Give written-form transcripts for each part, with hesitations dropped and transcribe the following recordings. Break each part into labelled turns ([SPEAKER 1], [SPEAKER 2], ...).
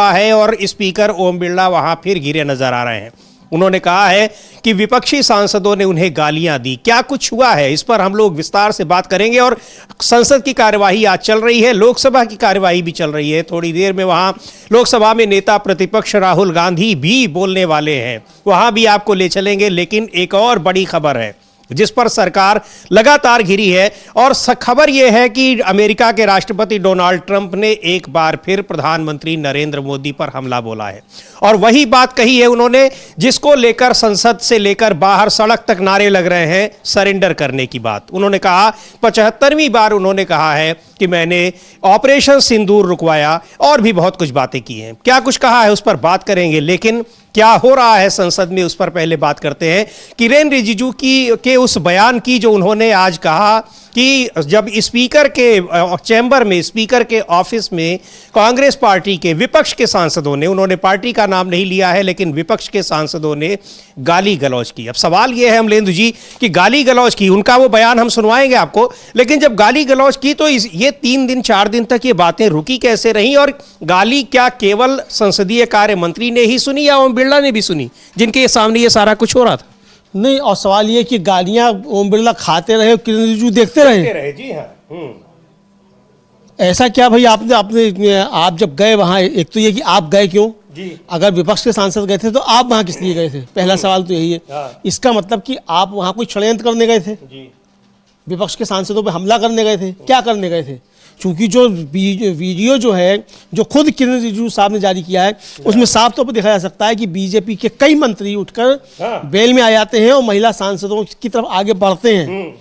[SPEAKER 1] है और स्पीकर ओम बिरला वहां फिर घिरे नजर आ रहे हैं। उन्होंने कहा है कि विपक्षी सांसदों ने उन्हें गालियां दी। क्या कुछ हुआ है, इस पर हम लोग विस्तार से बात करेंगे। और संसद की कार्यवाही आज चल रही है, लोकसभा की कार्यवाही भी चल रही है। थोड़ी देर में वहां लोकसभा में नेता प्रतिपक्ष राहुल गांधी भी बोलने वाले हैं, वहां भी आपको ले चलेंगे। लेकिन एक और बड़ी खबर है जिस पर सरकार लगातार घिरी है, और खबर यह है कि अमेरिका के राष्ट्रपति डोनाल्ड ट्रंप ने एक बार फिर प्रधानमंत्री नरेंद्र मोदी पर हमला बोला है। और वही बात कही है उन्होंने जिसको लेकर संसद से लेकर बाहर सड़क तक नारे लग रहे हैं, सरेंडर करने की बात। उन्होंने कहा 75वीं बार उन्होंने कहा है कि मैंने ऑपरेशन सिंदूर रुकवाया, और भी बहुत कुछ बातें की हैं। क्या कुछ कहा है उस पर बात करेंगे, लेकिन क्या हो रहा है संसद में उस पर पहले बात करते हैं। किरेन रिजिजू के उस बयान की जो उन्होंने आज कहा कि जब स्पीकर के चैम्बर में, स्पीकर के ऑफिस में कांग्रेस पार्टी के विपक्ष के सांसदों ने, उन्होंने पार्टी का नाम नहीं लिया है लेकिन विपक्ष के सांसदों ने गाली गलौज की। अब सवाल यह है अमलेंदु जी कि गाली गलौज की, उनका वो बयान हम सुनवाएंगे आपको, लेकिन जब गाली गलौज की तो ये 3 दिन 4 दिन तक ये बातें रुकी कैसे रहीं? और गाली क्या केवल संसदीय कार्य मंत्री ने ही सुनी या ओम बिरला ने भी सुनी, जिनके सामने ये सारा कुछ हो रहा था?
[SPEAKER 2] नहीं, और सवाल ये कि गालियां ओम बिरला खाते रहे, किरेन रिजिजू देखते रहे।
[SPEAKER 1] जी हाँ।
[SPEAKER 2] ऐसा क्या भाई? आप जब गए वहां, एक तो ये कि आप गए क्यों जी? अगर विपक्ष के सांसद गए थे तो आप वहां किस लिए गए थे? पहला सवाल तो यही है। इसका मतलब कि आप वहां कोई षड्यंत्र करने गए थे जी? विपक्ष के सांसदों पे हमला करने गए थे? क्या करने गए थे? क्योंकि जो वीडियो जो है, जो खुद किरेन रिजिजू साहब ने जारी किया है, उसमें साफ तौर पर देखा जा सकता है कि बीजेपी के कई मंत्री उठकर बेल में आ जाते हैं और महिला सांसदों की तरफ आगे बढ़ते हैं।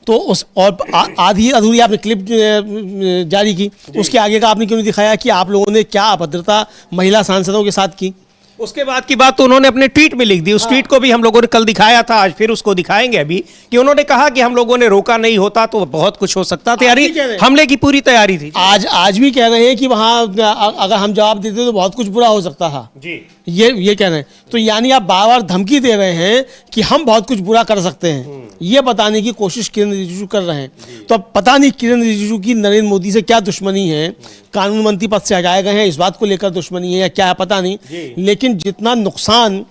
[SPEAKER 2] तो उस और आधी अधूरी आपने क्लिप जारी की, उसके आगे का आपने क्यों नहीं दिखाया कि आप लोगों ने क्या अभद्रता महिला सांसदों के साथ की?
[SPEAKER 1] उसके बाद की बात तो उन्होंने अपने ट्वीट में लिख दी। उस ट्वीट को भी हम लोगों ने कल दिखाया था, आज फिर उसको दिखाएंगे अभी, कि उन्होंने कहा कि हम लोगों ने रोका नहीं होता तो बहुत कुछ हो सकता। तैयारी, हमले की पूरी तैयारी थी।
[SPEAKER 2] आज भी कह रहे हैं कि वहां अगर हम जवाब देते तो बहुत कुछ बुरा हो सकता था जी, ये कह रहे हैं। तो यानी आप बार बार धमकी दे रहे हैं कि हम बहुत कुछ बुरा कर सकते हैं, ये बताने की कोशिश किरेन रिजिजू कर रहे हैं। तो अब पता नहीं किरेन रिजिजू की नरेंद्र मोदी से क्या दुश्मनी है, कानून मंत्री पद से हटाए गए हैं इस बात को लेकर दुश्मनी है या क्या है पता नहीं। लेकिन जितना नुकसान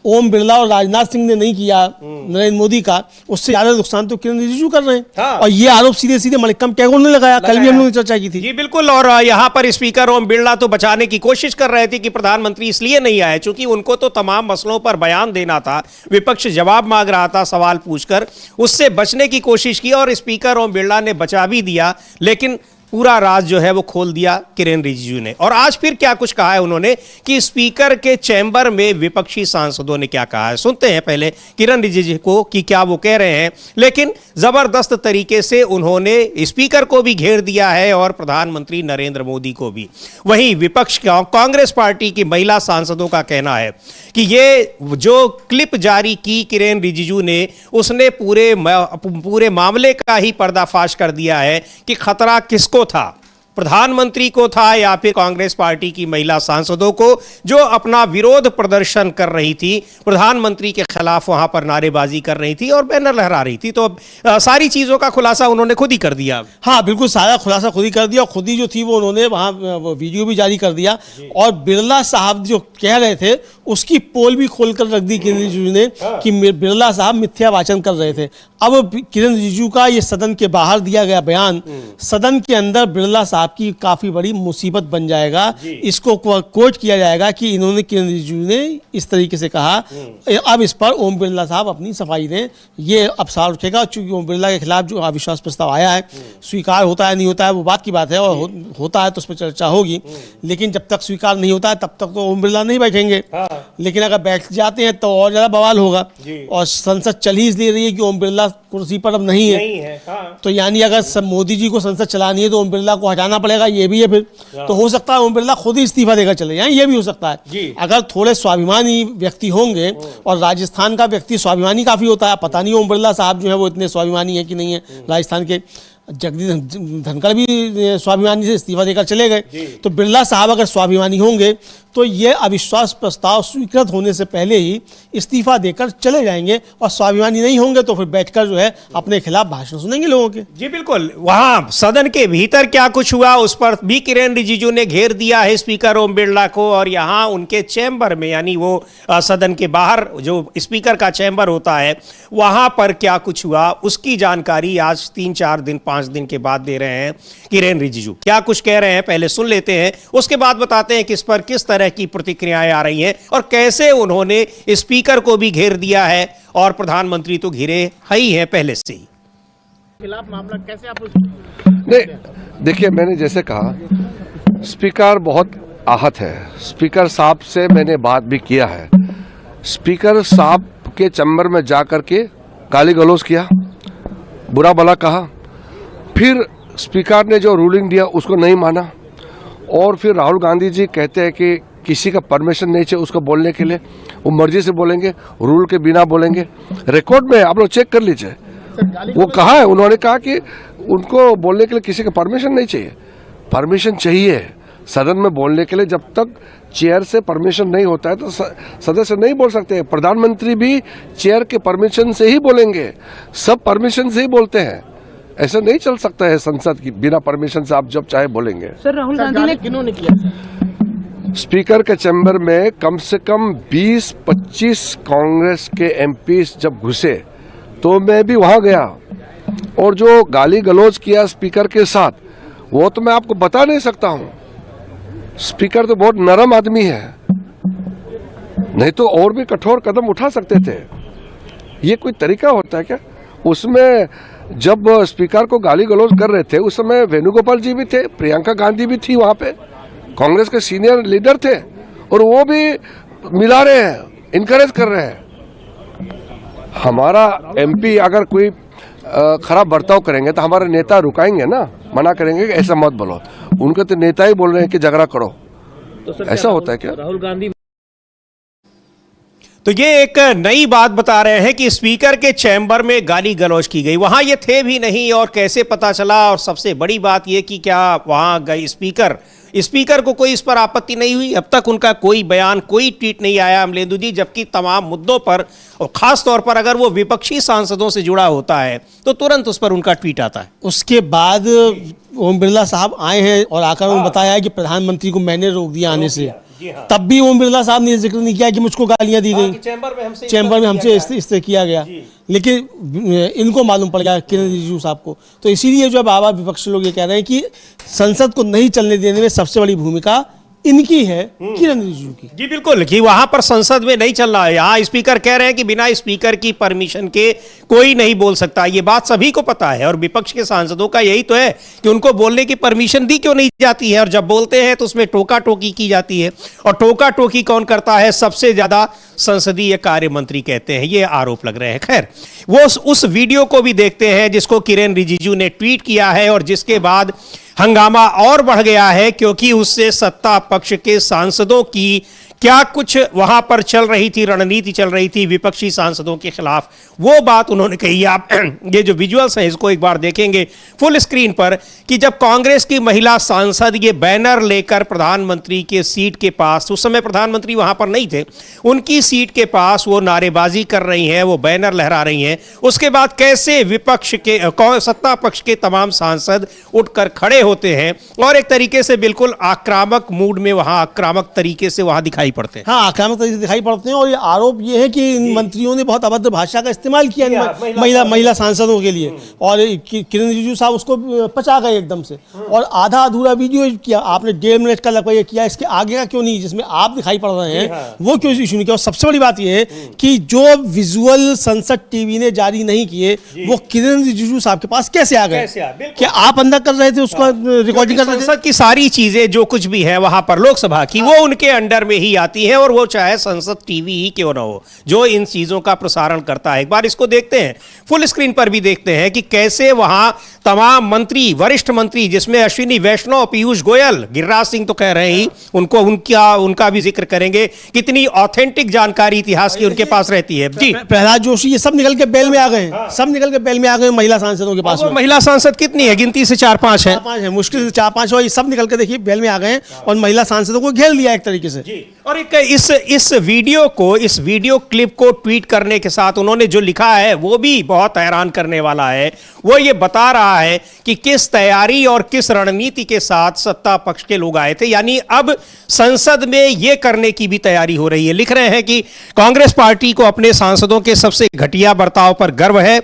[SPEAKER 2] ओम बिरला और राजनाथ सिंह ने नहीं किया नरेंद्र मोदी का, उससे ज्यादा नुकसान तो किरेन रिजिजू कर रहे हैं। हाँ। और ये आरोप सीधे सीधे मल्लिकम टैगोर ने लगाया। कल भी हम लोगों ने चर्चा की थी
[SPEAKER 1] जी, बिल्कुल। और यहाँ पर स्पीकर ओम बिरला तो बचाने की कोशिश कर रहे थे कि प्रधानमंत्री इसलिए नहीं आए क्योंकि उनको तो तमाम मसलों पर बयान देना था, विपक्ष जवाब मांग रहा था सवाल पूछकर, उससे बचने की कोशिश की और स्पीकर ओम बिरला ने बचा भी दिया, लेकिन पूरा राज जो है वो खोल दिया किरेन रिजिजू ने। और आज फिर क्या कुछ कहा है उन्होंने कि स्पीकर के चैम्बर में विपक्षी सांसदों ने क्या कहा है, सुनते हैं पहले किरेन रिजिजू को कि क्या वो कह रहे हैं। लेकिन जबरदस्त तरीके से उन्होंने स्पीकर को भी घेर दिया है और प्रधानमंत्री नरेंद्र मोदी को भी। वहीं विपक्ष कांग्रेस पार्टी की महिला सांसदों का कहना है कि ये जो क्लिप जारी की किरेन रिजिजू ने, उसने पूरे मामले का ही पर्दाफाश कर दिया है कि खतरा किसको था, प्रधानमंत्री को था या फिर कांग्रेस पार्टी की महिला सांसदों को, जो अपना विरोध प्रदर्शन कर रही थी, प्रधानमंत्री के खिलाफ वहां पर नारेबाजी कर रही थी और बैनर लहरा रही थी। तो सारी चीजों का खुलासा उन्होंने खुद ही कर दिया।
[SPEAKER 2] हाँ बिल्कुल, सारा खुलासा खुद ही कर दिया और खुद ही जो थी वो उन्होंने वहां वीडियो भी जारी कर दिया। और बिरला साहब जो कह रहे थे उसकी पोल भी खोलकर रख दी किरेन रिजिजू ने कि बिरला साहब मिथ्या वाचन कर रहे थे। अब किरेन रिजिजू का ये सदन के बाहर दिया गया बयान सदन के अंदर बिरला साहब की काफी बड़ी मुसीबत बन जाएगा। इसको कोट किया जाएगा कि इन्होंने, किरेन रिजिजू ने इस तरीके से कहा। अब इस पर ओम बिरला साहब अपनी सफाई दें, ये अब सवाल उठेगा। चूंकि ओम बिरला के खिलाफ जो अविश्वास प्रस्ताव आया है, स्वीकार होता है नहीं होता है वो बात की बात है, और होता है तो उस पर चर्चा होगी। लेकिन जब तक स्वीकार नहीं होता है तब तक तो ओम बिरला नहीं बैठेंगे। लेकिन अगर बैठ जाते हैं तो और ज्यादा बवाल होगा। और संसद चल ही इसलिए रही है कि ओम बिरला कुर्सी पर अब नहीं है। हाँ। तो यानी अगर मोदी जी को संसद चलानी है तो ओम बिरला को हटाना पड़ेगा, ये भी है। फिर तो हो सकता है ओम बिरला खुद ही इस्तीफा देकर चले जाएं, ये भी हो सकता है। अगर थोड़े स्वाभिमानी व्यक्ति होंगे, और राजस्थान का व्यक्ति स्वाभिमानी काफी होता है, पता नहीं ओम बिरला साहब जो है वो इतने स्वाभिमानी है कि नहीं है राजस्थान के। जगदीप धनखड़ भी स्वाभिमानी से इस्तीफा देकर चले गए, तो बिरला साहब अगर स्वाभिमानी होंगे तो ये अविश्वास प्रस्ताव स्वीकृत होने से पहले ही इस्तीफा देकर चले जाएंगे, और स्वाभिमानी नहीं होंगे तो फिर बैठकर जो है अपने खिलाफ भाषण सुनेंगे लोगों के।
[SPEAKER 1] जी बिल्कुल, वहां सदन के भीतर क्या कुछ हुआ उस पर भी किरेन रिजिजू ने घेर दिया है स्पीकर ओम बिरला को, और यहां उनके चैम्बर में यानी वो सदन के बाहर जो स्पीकर का चैम्बर होता है वहां पर क्या कुछ हुआ उसकी जानकारी आज 3-4 दिन 5 दिन के बाद दे रहे हैं किरेन रिजिजू। क्या कुछ कह रहे हैं पहले सुन लेते हैं, उसके बाद बताते हैं कि इस पर किस तरह की प्रतिक्रियाएं आ रही हैं और कैसे उन्होंने स्पीकर को भी घेर दिया है, और प्रधानमंत्री तो घिरे ही हैं पहले से ही।
[SPEAKER 2] खिलाफ मामला कैसे आप
[SPEAKER 3] नहीं, देखिए मैंने जैसे कहा स्पीकर बहुत आहत है। स्पीकर साहब से मैंने बात भी किया है। स्पीकर साहब के चैम्बर में जाकर के गाली गलौज किया, बुरा भला कहा, फिर स्पीकर ने जो रूलिंग दिया उसको नहीं माना, और फिर राहुल गांधी जी कहते हैं कि किसी का परमिशन नहीं चाहिए उसको बोलने के लिए, वो मर्जी से बोलेंगे, रूल के बिना बोलेंगे। रिकॉर्ड में आप लोग चेक कर लीजिए, वो कहा है, उन्होंने कहा कि उनको बोलने के लिए किसी का परमिशन नहीं चाहिए। परमिशन चाहिए सदन में बोलने के लिए, जब तक चेयर से परमिशन नहीं होता है तो सदस्य नहीं बोल सकते। प्रधानमंत्री भी चेयर के परमिशन से ही बोलेंगे, सब परमिशन से ही बोलते हैं। ऐसा नहीं चल सकता है संसद की बिना परमिशन से आप जब चाहे बोलेंगे।
[SPEAKER 4] सर राहुल गांधी ने
[SPEAKER 2] किन्होंने किया?
[SPEAKER 3] स्पीकर के चैम्बर में कम से कम 20-25 कांग्रेस के एमपी जब घुसे तो मैं भी वहां गया, और जो गाली गलौज किया स्पीकर के साथ वो तो मैं आपको बता नहीं सकता हूं। स्पीकर तो बहुत नरम आदमी है, नहीं तो और भी कठोर कदम उठा सकते थे। ये कोई तरीका होता है क्या? उसमें जब स्पीकर को गाली गलौज कर रहे थे उस समय वेणुगोपाल जी भी थे, प्रियंका गांधी भी थी वहां पे, कांग्रेस के सीनियर लीडर थे, और वो भी मिला रहे हैं, इनकरेज कर रहे हैं। हमारा एमपी अगर कोई खराब बर्ताव करेंगे तो हमारे नेता रुकाएंगे ना, मना करेंगे कि ऐसा मत बोलो। उनके तो नेता ही बोल रहे हैं कि झगड़ा करो,
[SPEAKER 4] तो
[SPEAKER 3] ऐसा होता है क्या?
[SPEAKER 4] राहुल गांधी
[SPEAKER 1] तो ये एक नई बात बता रहे हैं कि स्पीकर के चैम्बर में गाली गलौज की गई, वहां ये थे भी नहीं और कैसे पता चला। और सबसे बड़ी बात ये कि क्या वहां गए स्पीकर को कोई इस पर आपत्ति नहीं हुई? अब तक उनका कोई बयान, कोई ट्वीट नहीं आया अमलेंदु जी, जबकि तमाम मुद्दों पर और खास तौर पर अगर वो विपक्षी सांसदों से जुड़ा होता है तो तुरंत उस पर उनका ट्वीट आता है।
[SPEAKER 2] उसके बाद ओम बिरला साहब आए हैं और आकर उन्होंने बताया है कि प्रधानमंत्री को मैंने रोक दिया आने से। तब भी ओम बिरला साहब ने जिक्र नहीं किया कि मुझको गालियां दी गई, चैम्बर में हमसे इस तरह किया गया, लेकिन इनको मालूम पड़ गया किरेन रिजिजू साहब को। तो इसीलिए जो बाबा विपक्ष लोग ये कह रहे हैं कि संसद को नहीं चलने देने में सबसे बड़ी भूमिका इनकी है, किरेन रिजिजू की।
[SPEAKER 1] जी बिल्कुल, कि वहां पर संसद में नहीं चल रहा है। यहाँ स्पीकर कह रहे हैं कि बिना स्पीकर की परमिशन के कोई नहीं बोल सकता। ये बात सभी को पता है, और विपक्ष के सांसदों का यही तो है कि उनको बोलने की परमिशन दी क्यों नहीं जाती है, और जब बोलते हैं तो उसमें टोका टोकी की जाती है। और टोका टोकी कौन करता है? सबसे ज्यादा संसदीय कार्य मंत्री कहते हैं, ये आरोप लग रहे हैं। खैर, वो उस वीडियो को भी देखते हैं जिसको किरेन रिजिजू ने ट्वीट किया है, और जिसके बाद हंगामा और बढ़ गया है, क्योंकि उससे सत्ता पक्ष के सांसदों की क्या कुछ वहां पर चल रही थी, रणनीति चल रही थी विपक्षी सांसदों के खिलाफ, वो बात उन्होंने कही। आप ये जो विजुअल्स हैं इसको एक बार देखेंगे फुल स्क्रीन पर, कि जब कांग्रेस की महिला सांसद ये बैनर लेकर प्रधानमंत्री के सीट के पास, उस समय प्रधानमंत्री वहां पर नहीं थे, उनकी सीट के पास वो नारेबाजी कर रही हैं, वो बैनर लहरा रही हैं, उसके बाद कैसे विपक्ष के सत्ता पक्ष के तमाम सांसद उठकर खड़े होते हैं और एक तरीके से बिल्कुल आक्रामक मूड में वहां, आक्रामक तरीके से वहां दिखाई पड़ते हैं।
[SPEAKER 2] हाँ, आक्रामक तरीके से दिखाई पड़ते हैं, और ये आरोप ये है कि इन मंत्रियों ने बहुत अभद्र भाषा का इस्तेमाल किया महिला सांसदों के लिए, और किरेन रिजिजू साहब उसको पचा गए एकदम से, और आधा अधूरा वीडियो किया आपने, 1.5 मिनट का लगभग किया, इसके आगे का क्यों नहीं, जिसमें आप दिखाई पड़ रहे हैं वो क्यों इशू नहीं किया। और सबसे बड़ी बात यह है कि जो विजुअल संसद टीवी ने जारी नहीं किए वो किरेन रिजिजू साहब के पास कैसे आ गए? क्या आप अंदर कर रहे थे उसको रिकॉर्डिंग कर रहे थे?
[SPEAKER 1] संसद की सारी चीजें जो कुछ भी है वहां पर लोकसभा की, वो उनके अंडर में ही आती हैं, और वो चाहे संसद टीवी ही क्यों ना हो जो इन चीज़ों का प्रसारण करता है। एक बार इसको देखते हैं, फुल स्क्रीन पर भी देखते हैं कि कैसे वहां तमाम मंत्री, वरिष्ठ मंत्री, जिसमें अश्विनी वैष्णव, पीयूष गोयल, गिरिराज सिंह तो कह रहे ही, उनको उनका भी जिक्र करेंगे, कितनी ऑथेंटिक जानकारी इतिहास की उनके पास रहती है। जी,
[SPEAKER 2] प्रहलाद जोशी ये सब निकल के बेल में आ गए हैं, सब निकल के बेल में आ गए महिला सांसदों के पास में।
[SPEAKER 1] महिला सांसद कितनी है? गिनती से 4-5 है,
[SPEAKER 2] 4-5 है, मुश्किल से 4-5 हो, ये सब निकल के देखिए बेल में आ गए हैं और महिला सांसदों को घेर लिया एक तरीके से।
[SPEAKER 1] जी। और एक इस वीडियो क्लिप को ट्वीट करने के साथ उन्होंने जो लिखा है वो भी बहुत हैरान करने वाला है। वो ये बता रहा है कि किस तैयारी और किस रणनीति के साथ सत्ता पक्ष के लोग आए थे, यानी अब संसद में ये करने की भी तैयारी हो रही है। लिख रहे हैं कि कांग्रेस पार्टी को अपने सांसदों के सबसे घटिया बर्ताव पर गर्व है।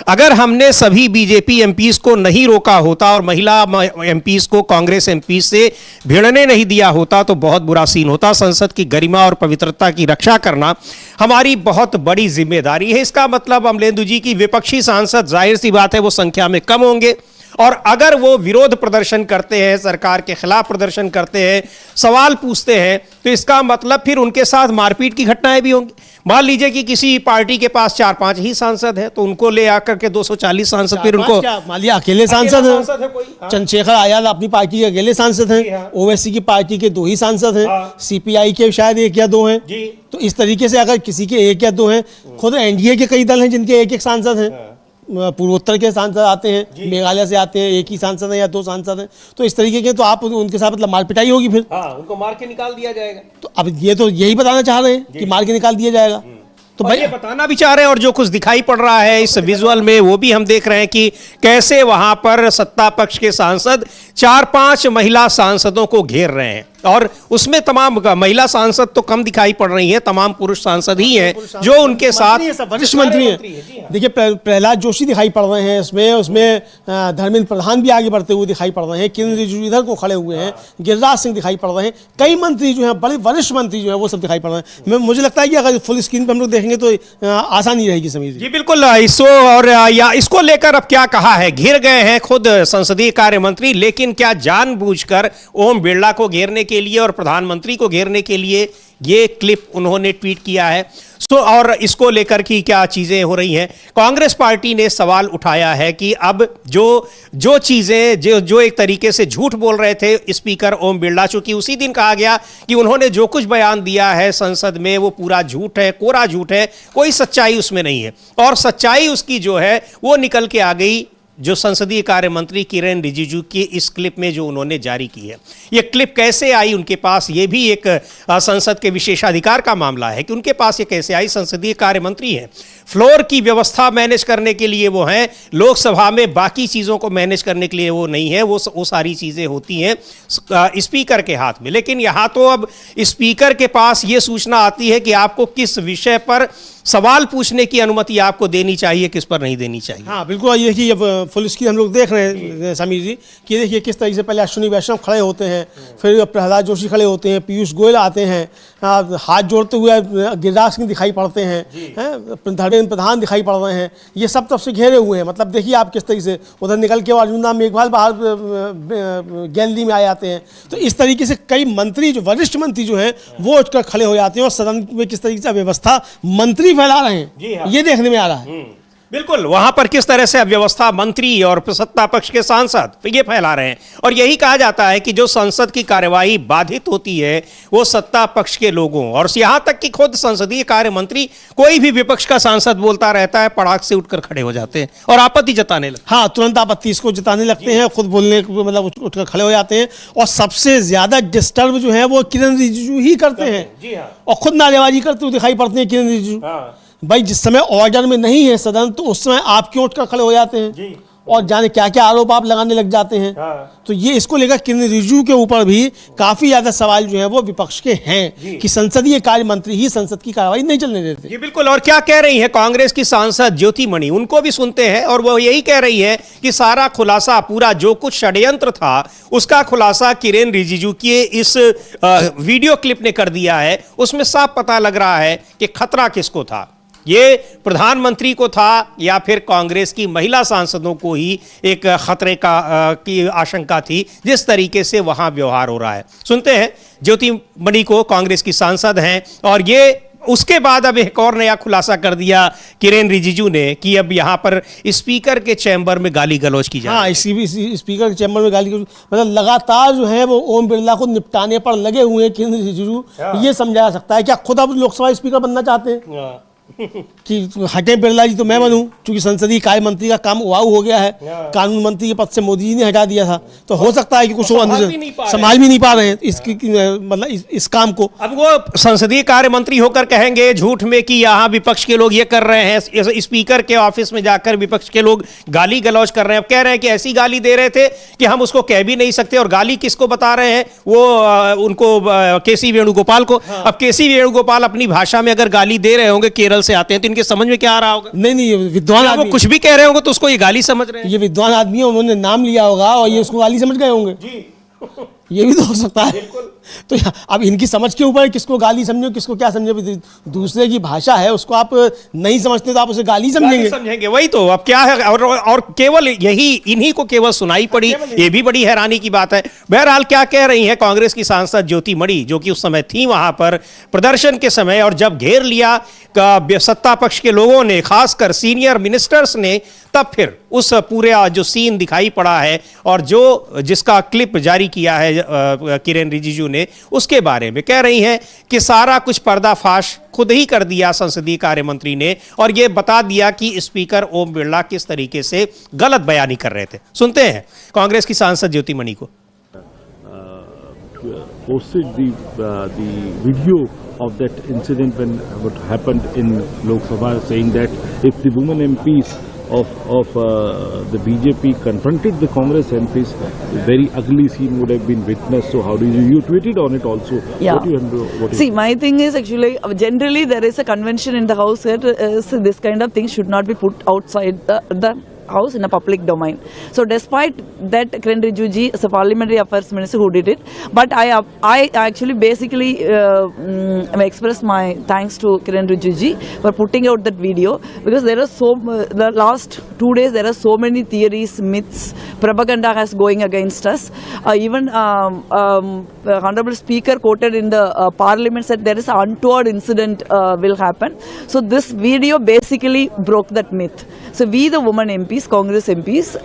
[SPEAKER 1] अगर हमने सभी बीजेपी एमपीज को नहीं रोका होता और महिला एमपीज को कांग्रेस एमपीज से भिड़ने नहीं दिया होता तो बहुत बुरा सीन होता। संसद की गरिमा और पवित्रता की रक्षा करना हमारी बहुत बड़ी जिम्मेदारी है। इसका मतलब अमलेंदु जी की विपक्षी सांसद, जाहिर सी बात है, वो संख्या में कम होंगे, और अगर वो विरोध प्रदर्शन करते हैं, सरकार के खिलाफ प्रदर्शन करते हैं, सवाल पूछते हैं, तो इसका मतलब फिर उनके साथ मारपीट की घटनाएं भी होंगी। मान लीजिए कि किसी पार्टी के पास 4-5 ही सांसद हैं, तो उनको ले आकर के 240 सांसद, फिर उनको
[SPEAKER 2] मान लिया अकेले सांसद हैं, चंद्रशेखर आजाद अपनी पार्टी के अकेले सांसद हैं, ओवैसी की पार्टी के 2 ही सांसद हैं, सीपीआई के शायद 1 या 2 हैं। तो इस तरीके से अगर किसी के 1 या 2 हैं, खुद एनडीए के कई दल हैं जिनके 1-1 सांसद हैं, पूर्वोत्तर के सांसद आते हैं, मेघालय से आते हैं, 1 ही सांसद है या 2 सांसद हैं। तो इस तरीके के, तो आप उनके साथ मतलब मार पिटाई होगी, फिर
[SPEAKER 1] उनको मार के निकाल दिया जाएगा।
[SPEAKER 2] तो अब ये तो यही बताना चाह रहे हैं कि मार के निकाल दिया जाएगा।
[SPEAKER 1] तो भाई ये बताना भी चाह रहे हैं, और जो कुछ दिखाई पड़ रहा है इस विजुअल में वो भी हम देख रहे हैं कि कैसे वहां पर सत्ता पक्ष के सांसद 4-5 महिला सांसदों को घेर रहे हैं, और उसमें तमाम महिला सांसद तो कम दिखाई पड़ रही हैं, तमाम पुरुष सांसद ही हैं जो उनके साथ
[SPEAKER 2] वरिष्ठ मंत्री हैं। देखिए प्रहलाद जोशी दिखाई पड़ रहे हैं उसमें धर्मेंद्र प्रधान भी आगे बढ़ते हुए दिखाई पड़ रहे हैं, किरण रिजिजू इधर को खड़े हुए हैं, गिरिराज सिंह दिखाई पड़ रहे हैं, कई मंत्री जो हैं, बड़े वरिष्ठ मंत्री जो हैं, वो सब दिखाई पड़ रहे हैं। मुझे लगता है कि अगर फुल स्क्रीन पर हम लोग देखेंगे तो आसानी रहेगी समीर जी।
[SPEAKER 1] बिल्कुल। इसको लेकर अब क्या कहा है, घिर गए हैं खुद संसदीय कार्य मंत्री, लेकिन क्या जानबूझकर ओम बिरला को घेरने के लिए और प्रधानमंत्री को घेरने के लिए ये क्लिप उन्होंने ट्वीट किया है? और इसको लेकर की क्या चीजें हो रही हैं, कांग्रेस पार्टी ने सवाल उठाया है कि अब जो चीजें जो एक तरीके से झूठ बोल रहे थे स्पीकर ओम बिरला, चूंकि उसी दिन कहा गया कि उन्होंने जो कुछ बयान दिया है संसद में वो पूरा झूठ है, कोरा झूठ है, कोई सच्चाई उसमें नहीं है, और सच्चाई उसकी जो है वो निकल के आ गई जो संसदीय कार्य मंत्री किरेन रिजिजू की इस क्लिप में जो उन्होंने जारी की है। ये क्लिप कैसे आई उनके पास, ये भी एक संसद के विशेषाधिकार का मामला है कि उनके पास ये कैसे आई। संसदीय कार्य मंत्री हैं, फ्लोर की व्यवस्था मैनेज करने के लिए वो हैं, लोकसभा में बाकी चीज़ों को मैनेज करने के लिए वो नहीं है, वो सारी चीज़ें होती हैं स्पीकर के हाथ में। लेकिन यहाँ तो अब स्पीकर के पास ये सूचना आती है कि आपको किस विषय पर सवाल पूछने की अनुमति आपको देनी चाहिए, किस पर नहीं देनी चाहिए।
[SPEAKER 2] हाँ बिल्कुल, ये देखिए अब फुल स्क्रीन हम लोग देख रहे हैं समीर जी कि देखिए किस तरीके से पहले अश्विनी वैष्णव खड़े होते हैं, फिर प्रहलाद जोशी खड़े होते हैं, पीयूष गोयल आते हैं, हाथ जोड़ते हुए गिरिराज सिंह दिखाई पड़ते हैं, धर्मेंद्र प्रधान दिखाई पड़ रहे हैं, ये सब तब से घेरे हुए हैं। मतलब देखिए आप किस तरीके से उधर निकल के अर्जुन राम मेघवाल बाहर गैलरी में आ जाते हैं। तो इस तरीके से कई मंत्री, जो वरिष्ठ मंत्री जो हैं, वो उठकर खड़े हो जाते हैं और सदन में किस तरीके से व्यवस्था मंत्री फैला रहे हैं, ये देखने में आ रहा है।
[SPEAKER 1] बिल्कुल, वहां पर किस तरह से अव्यवस्था मंत्री और सत्ता पक्ष के सांसद ये फैला रहे हैं। और यही कहा जाता है कि जो संसद की कार्यवाही बाधित होती है वो सत्ता पक्ष के लोगों, और यहां तक कि खुद संसदीय कार्य मंत्री, कोई भी विपक्ष का सांसद बोलता रहता है, पड़ाक से उठकर खड़े हो जाते हैं और आपत्ति जताने लगते हैं।
[SPEAKER 2] हाँ, तुरंत आपत्ति इसको जताने लगते हैं, खुद बोलने मतलब उठकर खड़े हो जाते हैं। और सबसे ज्यादा डिस्टर्ब जो है वो किरण रिजिजू ही करते हैं, और खुद नारेबाजी करते हुए दिखाई पड़ते हैं किरण रिजिजू। भाई जिस समय ऑर्डर में नहीं है सदन, तो उस समय आप क्यों उठकर खड़े हो जाते हैं और जाने क्या क्या आरोप आप लगाने लग जाते हैं। तो ये इसको लेकर किरण रिजिजू के ऊपर भी काफी ज्यादा सवाल जो है वो विपक्ष के हैं कि संसदीय कार्य मंत्री ही संसद की कार्रवाई नहीं चलने देते।
[SPEAKER 1] जी बिल्कुल। और क्या कह रही है कांग्रेस की सांसद ज्योति मणि, उनको भी सुनते हैं, और वो यही कह रही है कि सारा खुलासा, पूरा जो कुछ षड्यंत्र था उसका खुलासा किरेन रिजिजू की इस वीडियो क्लिप ने कर दिया है। उसमें साफ पता लग रहा है कि खतरा किसको था, ये प्रधानमंत्री को था या फिर कांग्रेस की महिला सांसदों को ही एक खतरे की आशंका थी जिस तरीके से वहां व्यवहार हो रहा है। सुनते हैं ज्योति मणि को, कांग्रेस की सांसद हैं, और ये उसके बाद अब एक और नया खुलासा कर दिया किरेन रिजिजू ने कि अब यहाँ पर स्पीकर के चैम्बर में गाली गलौज की जाए।
[SPEAKER 2] हाँ, इसी स्पीकर के चैम्बर में गाली गलौज, मतलब लगातार जो है वो ओम बिरला को निपटाने पर लगे हुए हैं किरेन रिजिजू। ये समझा जा सकता है क्या खुद अब लोकसभा स्पीकर बनना चाहते हैं कि हटे बिरला जी तो मैं बनूं, क्योंकि संसदीय कार्य मंत्री का काम उबाऊ हो गया है, कानून मंत्री के पद से मोदी जी ने हटा दिया था, तो हो सकता है कि कुछ संभाल भी नहीं पा रहे हैं मतलब इस काम को।
[SPEAKER 1] अब वो संसदीय कार्य मंत्री होकर कहेंगे झूठ में कि यहाँ विपक्ष के लोग ये कर रहे हैं, स्पीकर के ऑफिस में जाकर विपक्ष के लोग गाली गलौज कर रहे हैं। अब कह रहे हैं कि ऐसी गाली दे रहे थे कि हम उसको कह भी नहीं सकते, और गाली किसको बता रहे हैं, वो उनको केसी वेणुगोपाल को। अब केसी वेणुगोपाल अपनी भाषा में अगर गाली दे रहे होंगे, केरल से आते हैं, तो इनके समझ में क्या आ रहा होगा?
[SPEAKER 2] नहीं, ये विद्वान आदमी,
[SPEAKER 1] वो कुछ भी कह रहे होंगे तो उसको ये गाली समझ रहे हैं।
[SPEAKER 2] ये विद्वान आदमी है, उन्होंने नाम लिया होगा और ये उसको गाली समझ गए होंगे जी। ये भी तो हो सकता है। तो अब इनकी समझ के ऊपर किसको गाली समझो किसको क्या समझो, दूसरे की भाषा है उसको आप नहीं समझते तो आप उसे गाली समझेंगे।
[SPEAKER 1] वही तो अब क्या है, और केवल यही इन्हीं को केवल सुनाई पड़ी, ये भी बड़ी हैरानी की बात है। बहरहाल क्या कह रही है कांग्रेस की सांसद ज्योति मणि, जो कि उस समय थी वहां पर प्रदर्शन के समय, और जब घेर लिया सत्ता पक्ष के लोगों ने, खासकर सीनियर मिनिस्टर्स ने, तब फिर उस पूरे जो सीन दिखाई पड़ा है और जिसका क्लिप जारी किया है किरेन रिजिजू ने, उसके बारे में कह रही हैं कि सारा कुछ पर्दाफाश खुद ही कर दिया संसदीय कार्य मंत्री ने, और ये बता दिया कि स्पीकर ओम बिरला किस तरीके से गलत बयानी कर रहे थे। सुनते हैं कांग्रेस की सांसद ज्योति मणि को।
[SPEAKER 4] Posted the video of that incident when what happened in Lok Sabha, saying that if the women MPs of the BJP confronted the Congress MPs, a very ugly scene would have been witnessed. So how do you tweeted on it also?
[SPEAKER 5] Yeah. See, my thing is actually generally there is a convention in the house that so this kind of things should not be put outside the house in a public domain. So despite that, Kiren Rijiju is a parliamentary affairs minister who did it, but I actually basically expressed my thanks to Kiren Rijiju for putting out that video, because there are the last 2 days there are so many theories, myths, propaganda has going against us. Even Honorable Speaker quoted in the Parliament said there is an untoward incident will happen. So this video basically broke that myth. So we, the women MPs, Congress MPs,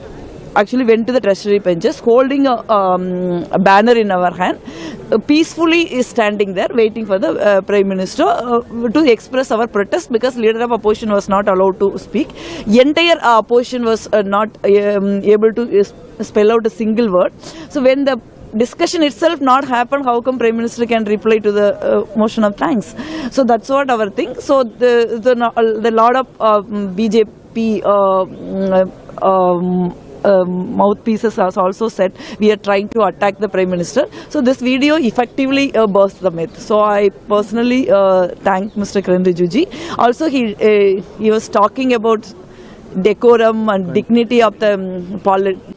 [SPEAKER 5] actually went to the treasury benches holding a banner in our hand, peacefully is standing there waiting for the Prime Minister to express our protest, because leader of opposition was not allowed to speak. Entire opposition was not able to spell out a single word. So when the discussion itself not happen, how come Prime Minister can reply to the motion of thanks? So that's what our thing. So the lot of BJP mouthpieces has also said we are trying to attack the Prime Minister. So this video effectively burst the myth. So I personally thank Mr. Kiren Rijiju. Also he was talking about decorum and dignity of the politics.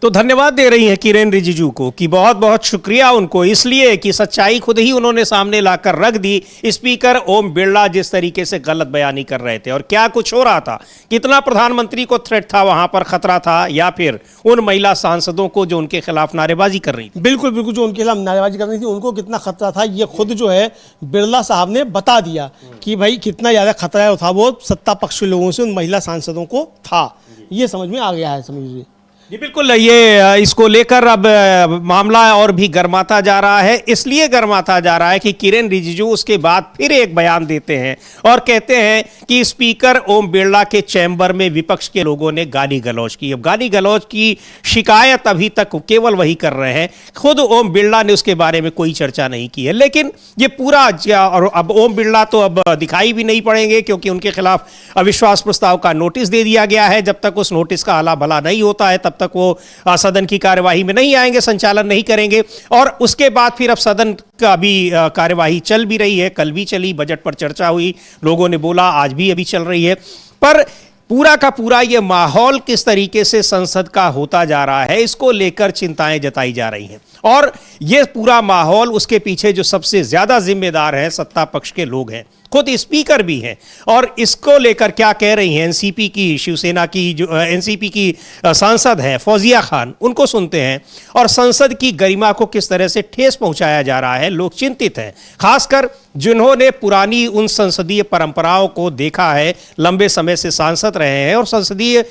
[SPEAKER 1] तो धन्यवाद दे रही हैं किरेन रिजिजू को कि बहुत बहुत शुक्रिया उनको, इसलिए कि सच्चाई खुद ही उन्होंने सामने लाकर रख दी। स्पीकर ओम बिरला जिस तरीके से गलत बयानी कर रहे थे और क्या कुछ हो रहा था, कितना प्रधानमंत्री को थ्रेट था, वहां पर खतरा था, या फिर उन महिला सांसदों को जो उनके खिलाफ नारेबाजी कर रही थी।
[SPEAKER 2] बिल्कुल बिल्कुल, जो उनके खिलाफ नारेबाजी कर रही थी उनको कितना खतरा था, ये खुद जो है बिरला साहब ने बता दिया कि भाई कितना ज़्यादा खतरा था वो सत्ता पक्ष के लोगों से उन महिला सांसदों को था। ये समझ में आ गया है, समझ लीजिए।
[SPEAKER 1] जी बिल्कुल, ये इसको लेकर अब मामला और भी गर्माता जा रहा है। इसलिए गर्माता जा रहा है कि किरेन रिजिजू उसके बाद फिर एक बयान देते हैं और कहते हैं कि स्पीकर ओम बिरला के चैम्बर में विपक्ष के लोगों ने गाली गलौज की। अब गाली गलौज की शिकायत अभी तक केवल वही कर रहे हैं, खुद ओम बिरला ने उसके बारे में कोई चर्चा नहीं की है। लेकिन ये पूरा, और अब ओम बिरला तो अब दिखाई भी नहीं पड़ेंगे क्योंकि उनके खिलाफ अविश्वास प्रस्ताव का नोटिस दे दिया गया है। जब तक उस नोटिस का आला भला नहीं होता है तब तक वो सदन की कार्यवाही में नहीं आएंगे, संचालन नहीं करेंगे। और उसके बाद फिर अब सदन का भी कार्यवाही चल भी रही है, कल भी चली, बजट पर चर्चा हुई, लोगों ने बोला, आज भी अभी चल रही है। पर पूरा का पूरा ये माहौल किस तरीके से संसद का होता जा रहा है, इसको लेकर चिंताएं जताई जा रही हैं। और यह पूरा माहौल, उसके पीछे जो सबसे ज्यादा जिम्मेदार है सत्ता पक्ष के लोग हैं, खुद स्पीकर भी हैं। और इसको लेकर क्या कह रही हैं एनसीपी की, शिवसेना की जो एनसीपी की सांसद है फौजिया खान, उनको सुनते हैं। और संसद की गरिमा को किस तरह से ठेस पहुंचाया जा रहा है, लोग चिंतित हैं, खासकर जिन्होंने पुरानी उन संसदीय परंपराओं को देखा है, लंबे समय से सांसद रहे हैं और संसदीय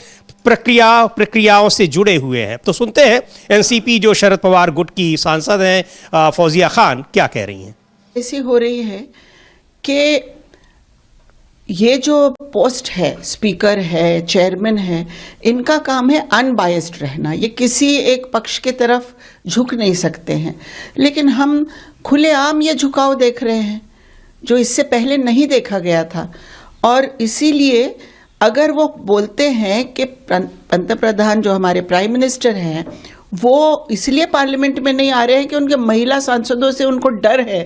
[SPEAKER 1] प्रक्रियाओं से जुड़े हुए हैं। तो सुनते हैं एनसीपी जो शरद पवार गुट की सांसद हैं फौजिया खान क्या कह रही हैं।
[SPEAKER 6] ऐसी हो रही है कि ये जो पोस्ट है, स्पीकर है, चेयरमैन है, इनका काम है अनबायस्ड रहना। ये किसी एक पक्ष की तरफ झुक नहीं सकते हैं। लेकिन हम खुलेआम ये झुकाव देख रहे हैं जो इससे पहले नहीं देखा गया था। और इसीलिए अगर वो बोलते हैं कि पंतप्रधान जो हमारे प्राइम मिनिस्टर हैं वो इसलिए पार्लियामेंट में नहीं आ रहे हैं कि उनके महिला सांसदों से उनको डर है,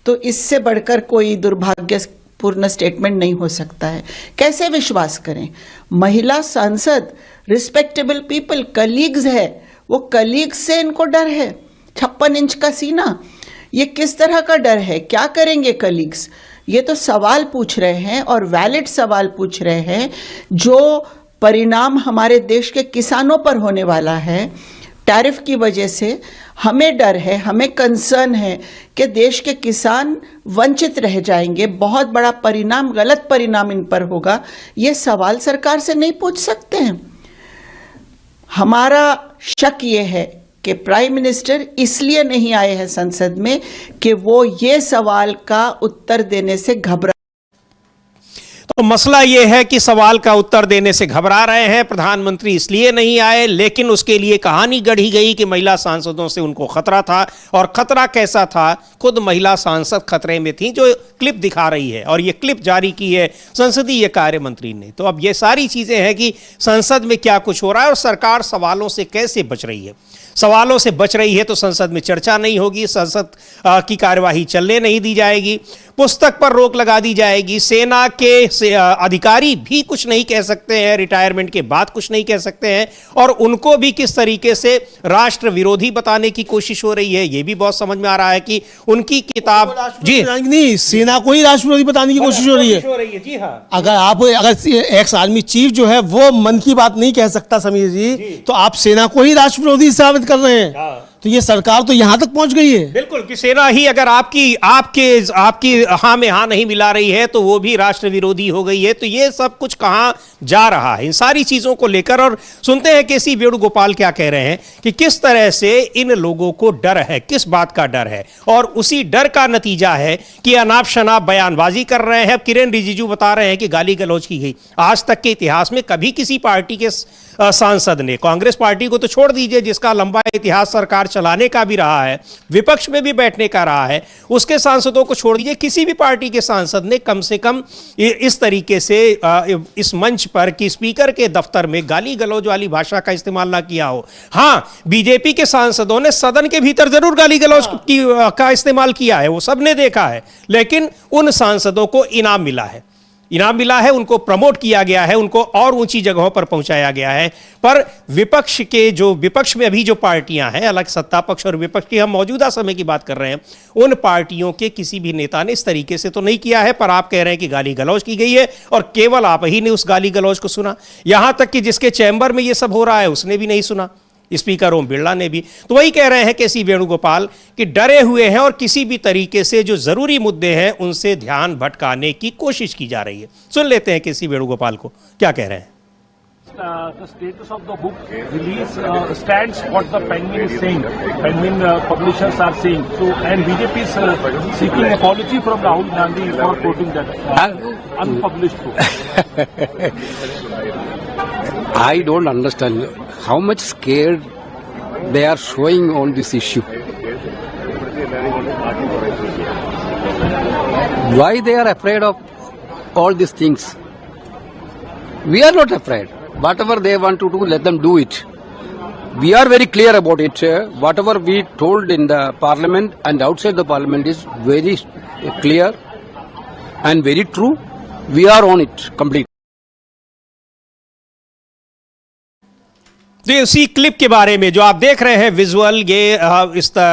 [SPEAKER 6] तो इससे बढ़कर कोई दुर्भाग्यपूर्ण स्टेटमेंट नहीं हो सकता है। कैसे विश्वास करें? महिला सांसद रिस्पेक्टेबल पीपल, कलीग्स है, वो कलीग्स से इनको डर है। 56 इंच का सीना, ये किस तरह का डर है? क्या करेंगे कलीग्स? ये तो सवाल पूछ रहे हैं और वैलिड सवाल पूछ रहे हैं, जो परिणाम हमारे देश के किसानों पर होने वाला है। टैरिफ की वजह से हमें डर है, हमें कंसर्न है कि देश के किसान वंचित रह जाएंगे, बहुत बड़ा परिणाम, गलत परिणाम इन पर होगा। ये सवाल सरकार से नहीं पूछ सकते हैं। हमारा शक ये है कि प्राइम मिनिस्टर इसलिए नहीं आए हैं संसद में कि वो ये सवाल का उत्तर देने से घबरा।
[SPEAKER 1] तो मसला यह है कि सवाल का उत्तर देने से घबरा रहे हैं, प्रधानमंत्री इसलिए नहीं आए। लेकिन उसके लिए कहानी गढ़ी गई कि महिला सांसदों से उनको खतरा था। और खतरा कैसा था? खुद महिला सांसद खतरे में थी, जो क्लिप दिखा रही है। और ये क्लिप जारी की है संसदीय कार्य मंत्री ने। तो अब ये सारी चीजें हैं कि संसद में क्या कुछ हो रहा है और सरकार सवालों से कैसे बच रही है। सवालों से बच रही है तो संसद में चर्चा नहीं होगी, संसद की कार्यवाही चलने नहीं दी जाएगी, पुस्तक पर रोक लगा दी जाएगी, सेना के अधिकारी भी कुछ नहीं कह सकते हैं, रिटायरमेंट के बाद कुछ नहीं कह सकते हैं। और उनको भी किस तरीके से राष्ट्र विरोधी बताने की कोशिश हो रही है, यह भी बहुत समझ में आ रहा है कि उनकी किताब जी
[SPEAKER 2] नहीं, सेना को ही राष्ट्र विरोधी बताने की कोशिश हो रही है।
[SPEAKER 1] जी हाँ,
[SPEAKER 2] अगर एक्स आर्मी चीफ जो है वो मन की बात नहीं कह सकता समीर जी, तो आप सेना को ही राष्ट्र विरोधी साबित कर रहे हैं। तो ये सरकार तो यहां तक पहुंच गई है।
[SPEAKER 1] बिल्कुल कि सेना ही अगर आपकी हाँ में हाँ नहीं मिला रही है तो वो भी राष्ट्र विरोधी हो गई है। तो ये सब कुछ कहां जा रहा है इन सारी चीजों को लेकर। और सुनते हैं केसी वेणुगोपाल क्या कह रहे हैं कि किस तरह से इन लोगों को डर है, किस बात का डर है। और उसी डर का नतीजा है कि अनाप शनाप बयानबाजी कर रहे हैं। किरेन रिजिजू बता रहे हैं कि गाली गलौज की गई। आज तक के इतिहास में कभी किसी पार्टी के सांसद ने, कांग्रेस पार्टी को तो छोड़ दीजिए जिसका लंबा इतिहास सरकार चलाने का भी रहा है, विपक्ष में भी बैठने का रहा है, उसके सांसदों को छोड़ दीजिए, किसी भी पार्टी के सांसद ने कम से कम इस तरीके से इस मंच पर कि स्पीकर के दफ्तर में गाली गलौज वाली भाषा का इस्तेमाल ना किया हो। हां, बीजेपी के सांसदों ने सदन के भीतर जरूर गाली गलौज का इस्तेमाल किया है, वो सबने देखा है। लेकिन उन सांसदों को इनाम मिला है, उनको प्रमोट किया गया है, उनको और ऊंची जगहों पर पहुंचाया गया है। पर विपक्ष में अभी जो पार्टियां हैं, अलग सत्ता पक्ष और विपक्ष की हम मौजूदा समय की बात कर रहे हैं, उन पार्टियों के किसी भी नेता ने इस तरीके से तो नहीं किया है। पर आप कह रहे हैं कि गाली गलौज की गई है और केवल आप ही ने उस गाली गलौज को सुना। यहां तक कि जिसके चैम्बर में यह सब हो रहा है उसने भी नहीं सुना, स्पीकर ओम बिरला ने भी। तो वही कह रहे हैं केसी वेणुगोपाल कि डरे हुए हैं और किसी भी तरीके से जो जरूरी मुद्दे हैं उनसे ध्यान भटकाने की कोशिश की जा रही है। सुन लेते हैं केसी वेणुगोपाल को क्या कह रहे हैं।
[SPEAKER 4] The status of the book release stands what the Penguin is saying. Penguin publishers are saying. So, and BJP is seeking apology from Rahul Gandhi for quoting that unpublished book.
[SPEAKER 7] I don't understand how much scared they are showing on this issue. Why they are afraid of all these things? We are not afraid. Whatever they want to do, let them do it. We are very clear about it. Whatever we told in the parliament and outside the parliament is very clear and very true. We are on it completely.
[SPEAKER 1] तो इसी clip के बारे में जो आप देख रहे हैं विजुअल, ये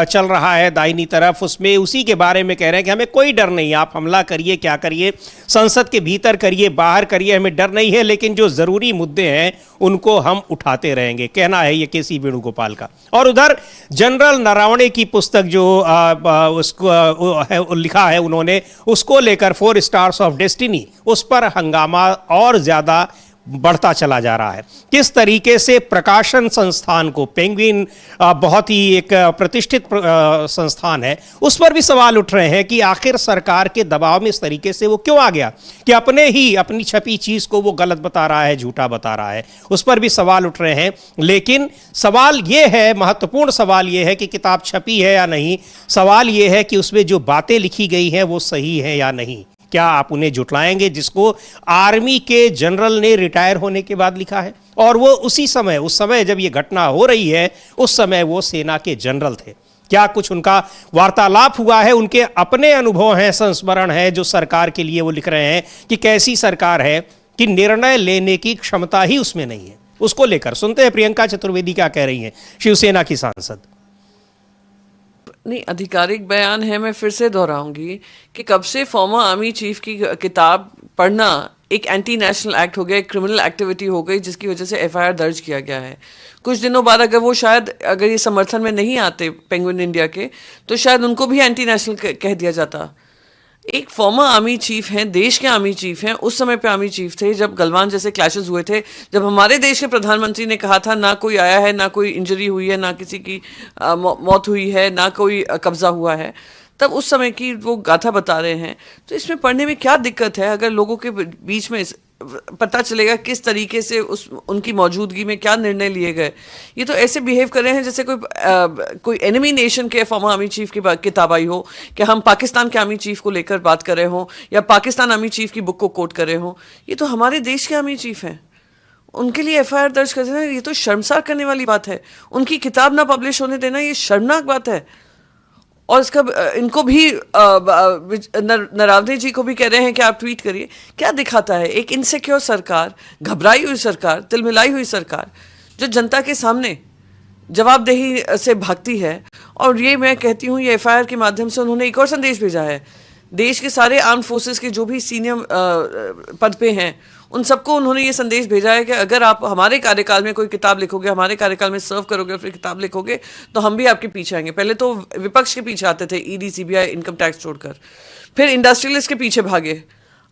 [SPEAKER 1] चल रहा है दाहिनी तरफ, उसमें उसी के बारे में कह रहे हैं कि हमें कोई डर नहीं, आप हमला करिए, क्या करिए, संसद के भीतर करिए, बाहर करिए, हमें डर नहीं है, लेकिन जो जरूरी मुद्दे हैं उनको हम उठाते रहेंगे, कहना है ये के सी वेणुगोपाल का। और उधर जनरल नरवणे की पुस्तक जो उसको लिखा है उन्होंने, उसको लेकर 4 स्टार्स ऑफ डेस्टिनी, उस पर हंगामा और ज्यादा बढ़ता चला जा रहा है। किस तरीके से प्रकाशन संस्थान को, पेंगुइन बहुत ही एक प्रतिष्ठित संस्थान है, उस पर भी सवाल उठ रहे हैं कि आखिर सरकार के दबाव में इस तरीके से वो क्यों आ गया कि अपनी छपी चीज को वो गलत बता रहा है, झूठा बता रहा है, उस पर भी सवाल उठ रहे हैं। लेकिन सवाल ये है, महत्वपूर्ण सवाल ये है कि किताब छपी है या नहीं, सवाल ये है कि उसमें जो बातें लिखी गई हैं वो सही है या नहीं। क्या आप उन्हें जुटलाएंगे जिसको आर्मी के जनरल ने रिटायर होने के बाद लिखा है, और वो उस समय जब ये घटना हो रही है उस समय वो सेना के जनरल थे। क्या कुछ उनका वार्तालाप हुआ है, उनके अपने अनुभव हैं, संस्मरण है जो सरकार के लिए वो लिख रहे हैं कि कैसी सरकार है कि निर्णय लेने की क्षमता ही उसमें नहीं है। उसको लेकर सुनते हैं प्रियंका चतुर्वेदी क्या कह रही हैं, शिवसेना की सांसद।
[SPEAKER 8] नहीं, आधिकारिक बयान है, मैं फिर से दोहराऊंगी कि कब से फॉर्मर आर्मी चीफ की किताब पढ़ना एक एंटी नेशनल एक्ट हो गया, एक क्रिमिनल एक्टिविटी हो गई, जिसकी वजह से एफआईआर दर्ज किया गया है। कुछ दिनों बाद अगर ये समर्थन में नहीं आते पेंगुइन इंडिया के, तो शायद उनको भी एंटी नेशनल कह दिया जाता। एक फॉर्मर आर्मी चीफ हैं, देश के आर्मी चीफ हैं, उस समय पे आर्मी चीफ थे जब गलवान जैसे क्लैशेस हुए थे, जब हमारे देश के प्रधानमंत्री ने कहा था ना कोई आया है, ना कोई इंजरी हुई है, ना किसी की मौत हुई है, ना कोई कब्जा हुआ है, तब उस समय की वो गाथा बता रहे हैं। तो इसमें पढ़ने में क्या दिक्कत है अगर लोगों के बीच में पता चलेगा किस तरीके से उनकी मौजूदगी में क्या निर्णय लिए गए। ये तो ऐसे बिहेव कर रहे हैं जैसे कोई एनिमी नेशन के फॉर्मर आर्मी चीफ की किताब आई हो, कि हम पाकिस्तान के आर्मी चीफ को लेकर बात कर रहे हों या पाकिस्तान आर्मी चीफ की बुक को कोट कर रहे हों। ये तो हमारे देश के आर्मी चीफ हैं, उनके लिए एफआईआर दर्ज कर देना ये तो शर्मसार करने वाली बात है। उनकी किताब ना पब्लिश होने देना ये शर्मनाक बात है। और इसका इनको भी नरावने जी को भी कह रहे हैं कि आप ट्वीट करिए। क्या दिखाता है? एक इनसिक्योर सरकार, घबराई हुई सरकार, तिलमिलाई हुई सरकार जो जनता के सामने जवाबदेही से भागती है। और ये मैं कहती हूँ, ये एफआईआर के माध्यम से उन्होंने एक और संदेश भेजा है। देश के सारे आर्म फोर्सेस के जो भी सीनियर पद पे हैं उन सबको उन्होंने ये संदेश भेजा है कि अगर आप हमारे कार्यकाल में कोई किताब लिखोगे, हमारे कार्यकाल में सर्व करोगे, फिर किताब लिखोगे, तो हम भी आपके पीछे आएंगे। पहले तो विपक्ष के पीछे आते थे, ईडी, सीबीआई, इनकम टैक्स छोड़कर, फिर इंडस्ट्रियलिस्ट के पीछे भागे,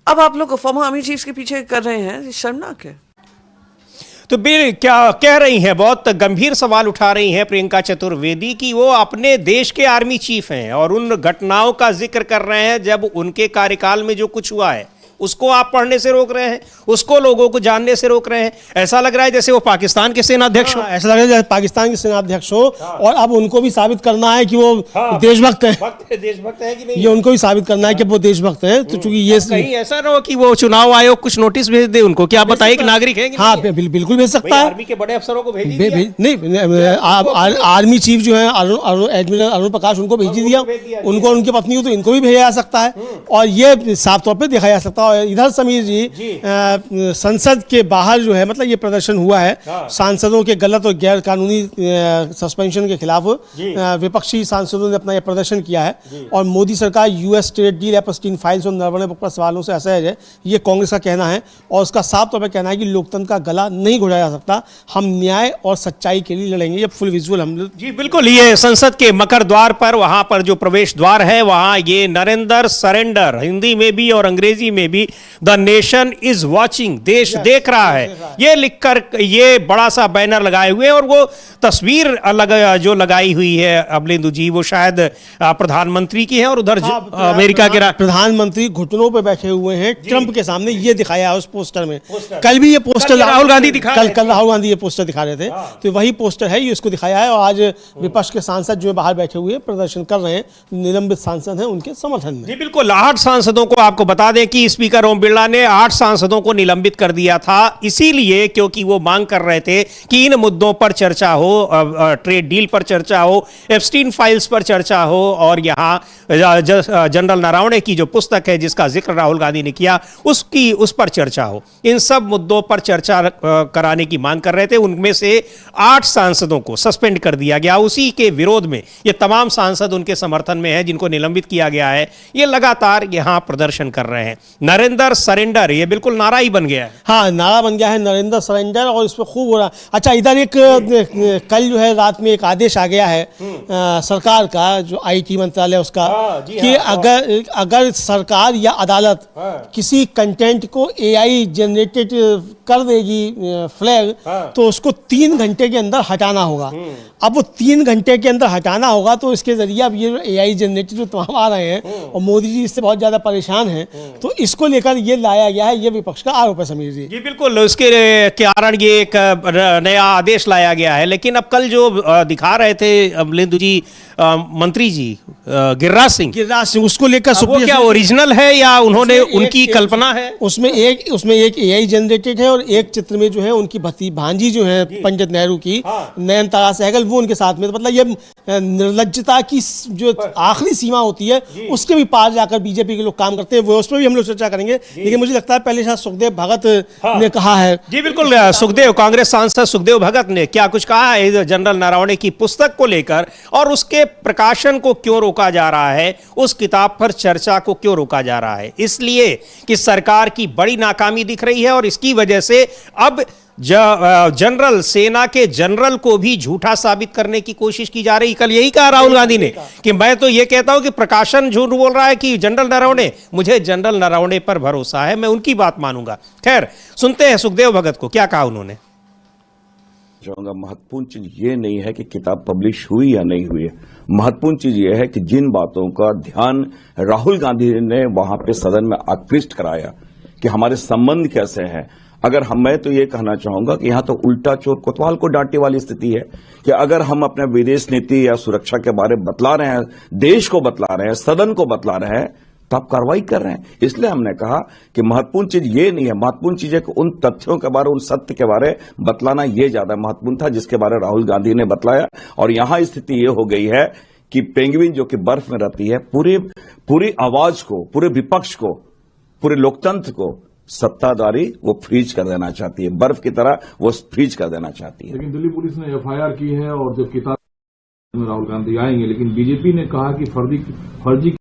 [SPEAKER 8] अब आप लोग फॉर्मर आर्मी चीफ्स के पीछे कर रहे हैं। ये शर्मनाक है।
[SPEAKER 1] तो बिल क्या कह रही हैं, बहुत गंभीर सवाल उठा रही हैं प्रियंका चतुर्वेदी कि वो अपने देश के आर्मी चीफ हैं और उन घटनाओं का जिक्र कर रहे हैं जब उनके कार्यकाल में जो कुछ हुआ है उसको आप पढ़ने से रोक रहे हैं, उसको लोगों को जानने से रोक रहे हैं। ऐसा लग रहा है जैसे वो पाकिस्तान के सेनाध्यक्ष हो।
[SPEAKER 2] ऐसा लग रहा है जैसे पाकिस्तान के सेनाध्यक्ष हो। और अब उनको भी साबित करना है कि वो देशभक्त है।
[SPEAKER 1] देशभक्त है कि नहीं,
[SPEAKER 2] ये उनको भी साबित करना है कि वो देशभक्त हैं। तो चूंकि ये
[SPEAKER 1] कहीं ऐसा ना हो कि वो चुनाव आयोग कुछ नोटिस भेज दे उनको, क्या आप बताइए कि नागरिक है?
[SPEAKER 2] हाँ, बिल्कुल भेज सकता है।
[SPEAKER 1] आर्मी के बड़े अफसरों को
[SPEAKER 2] नहीं, आर्मी चीफ जो है एडमिरल अरुण प्रकाश, उनको भेज दिया, उनको, उनकी पत्नी को, तो इनको भी भेजा जा सकता है। और ये साफ तौर पर देखा जा सकता है। इधर समीर जी, संसद के बाहर जो है, मतलब ये प्रदर्शन हुआ है सांसदों के गलत और गैर कानूनी सस्पेंशन के खिलाफ। विपक्षी सांसदों ने अपना ये प्रदर्शन किया है। और मोदी सरकार US trade deal, Epstein files और नरवणे बुक पर सवालों से असहज है, ये कांग्रेस का कहना है। और उसका साफ तौर पर कहना है कि लोकतंत्र का गला नहीं घोटा जा सकता, हम न्याय और सच्चाई के लिए लड़ेंगे। ये फुल विजुअल हम
[SPEAKER 1] जी बिल्कुल, ये संसद के मकर द्वार पर, वहां पर जो प्रवेश द्वार है वहां ये नरेंद्र सरेंडर, हिंदी में भी और अंग्रेजी में भी, द नेशन इज वॉचिंग, देश देख रहा है, ये लिखकर ये बड़ा सा बैनर लगाए हुए हैं। और वो तस्वीर जो लगाई हुई है अमलेंदु जी, वो शायद प्रधानमंत्री की है। और उधर अमेरिका के
[SPEAKER 2] प्रधानमंत्री घुटनों पे बैठे हुए हैं ट्रंप के सामने, ये दिखाया है उस पोस्टर में। कल भी ये पोस्टर
[SPEAKER 1] राहुल गांधी दिखा,
[SPEAKER 2] कल राहुल गांधी ये पोस्टर दिखा रहे थे। तो वही पोस्टर है, ये इसको दिखाया है। और आज विपक्ष के सांसद जो बाहर बैठे हुए प्रदर्शन कर रहे हैं, निलंबित सांसद हैं, उनके समर्थन में।
[SPEAKER 1] जी बिल्कुल, 8 सांसदों को आपको बता दें कि स्पीकर स्पीकर ओम बिरला ने 8 सांसदों को निलंबित कर दिया था, इसीलिए क्योंकि वो मांग कर रहे थे कि इन मुद्दों पर चर्चा हो, ट्रेड डील पर चर्चा हो, एप्स्टीन फाइल्स पर चर्चा हो, और यहाँ जनरल नरवणे की जो पुस्तक है जिसका जिक्र राहुल गांधी ने किया उस पर चर्चा हो। इन सब मुद्दों पर चर्चा कराने की मांग कर रहे थे। उनमें से 8 सांसदों को सस्पेंड कर दिया गया। उसी के विरोध में ये तमाम सांसद उनके समर्थन में हैं जिनको निलंबित किया गया है। ये लगातार यहां प्रदर्शन कर रहे हैं। नरेंद्र सरेंडर, ये बिल्कुल नारा ही बन गया है।
[SPEAKER 2] हाँ, नारा बन गया है नरेंद्र सरेंडर, और इस पर खूब हो रहा। अच्छा, इधर एक कल जो है रात में एक आदेश आ गया है सरकार का, जो IT मंत्रालय उसका, कि अगर सरकार या अदालत किसी कंटेंट को AI जनरेटेड कर देगी फ्लैग, तो उसको 3 घंटे के अंदर हटाना होगा। अब वो 3 घंटे के अंदर हटाना होगा, तो इसके जरिए अब ये AI जनरेटेड जो तमाम आ रहे हैं, और मोदी जी इससे बहुत ज़्यादा परेशान हैं, तो इसको लेकर ये लाया गया है। ये विपक्ष का आरोप है समीर जी।
[SPEAKER 1] जी बिल्कुल, उसके कारण ये एक नया आदेश लाया गया है। लेकिन अब कल जो दिखा रहे थे अमलेंदु जी, मंत्री जी गिरिराज सिंह, उसको लेकर
[SPEAKER 2] वो
[SPEAKER 1] क्या ओरिजिनल है या उन्होंने उनकी कल्पना है?
[SPEAKER 2] उसमें एक AI जनरेटेड है, और एक चित्र में जो है उनकी भांजी जो है पंडित नेहरू की, नयनतारा सहगल, वो उनके साथ में। तो मतलब ये निर्लज्जता की जो आखिरी सीमा होती है, उसके भी पार जाकर बीजेपी के लोग काम करते हैं। वो उस पर भी हम लोग चर्चा करेंगे, लेकिन मुझे लगता है पहले शायद सुखदेव भगत ने कहा है।
[SPEAKER 1] जी बिल्कुल, सुखदेव, कांग्रेस सांसद सुखदेव भगत ने क्या कुछ कहा है जनरल नरवणे की पुस्तक को लेकर, और उसके प्रकाशन को क्यों रोका जा रहा है, उस किताब पर चर्चा को क्यों रोका जा रहा है? इसलिए कि सरकार की बड़ी नाकामी दिख रही है, और इसकी वजह से अब जनरल, सेना के जनरल को भी झूठा साबित करने की कोशिश की जा रही। कल यही कहा राहुल गांधी ने कि मैं तो ये कहता हूं कि प्रकाशन झूठ बोल रहा है कि जनरल नरवणे, मुझे जनरल नरवणे पर भरोसा है, मैं उनकी बात मानूंगा। खैर, सुनते हैं सुखदेव भगत को, क्या कहा उन्होंने।
[SPEAKER 9] चाहूंगा, महत्वपूर्ण चीज ये नहीं है कि किताब पब्लिश हुई या नहीं हुई है। महत्वपूर्ण चीज ये है कि जिन बातों का ध्यान राहुल गांधी ने वहां पे सदन में आकृष्ट कराया कि हमारे संबंध कैसे हैं, अगर मैं तो ये कहना चाहूंगा कि यहां तो उल्टा चोर कोतवाल को डांटे वाली स्थिति है कि अगर हम अपने विदेश नीति या सुरक्षा के बारे में बतला रहे हैं, देश को बतला रहे हैं, सदन को बतला रहे हैं, तब कार्रवाई कर रहे हैं। इसलिए हमने कहा कि महत्वपूर्ण चीज ये नहीं है, महत्वपूर्ण चीज है कि उन तथ्यों के बारे, उन सत्य के बारे बतलाना ये ज्यादा महत्वपूर्ण था जिसके बारे राहुल गांधी ने बतलाया। और यहां स्थिति ये हो गई है कि पेंगुइन जो कि बर्फ में रहती है, पूरी आवाज को, पूरे विपक्ष को, पूरे लोकतंत्र को सत्ताधारी वो फ्रीज कर देना चाहती है, बर्फ की तरह वो फ्रीज कर देना चाहती है।
[SPEAKER 10] लेकिन दिल्ली पुलिस ने FIR की है, और जब किताब राहुल गांधी आएंगे, लेकिन बीजेपी ने कहा कि फर्जी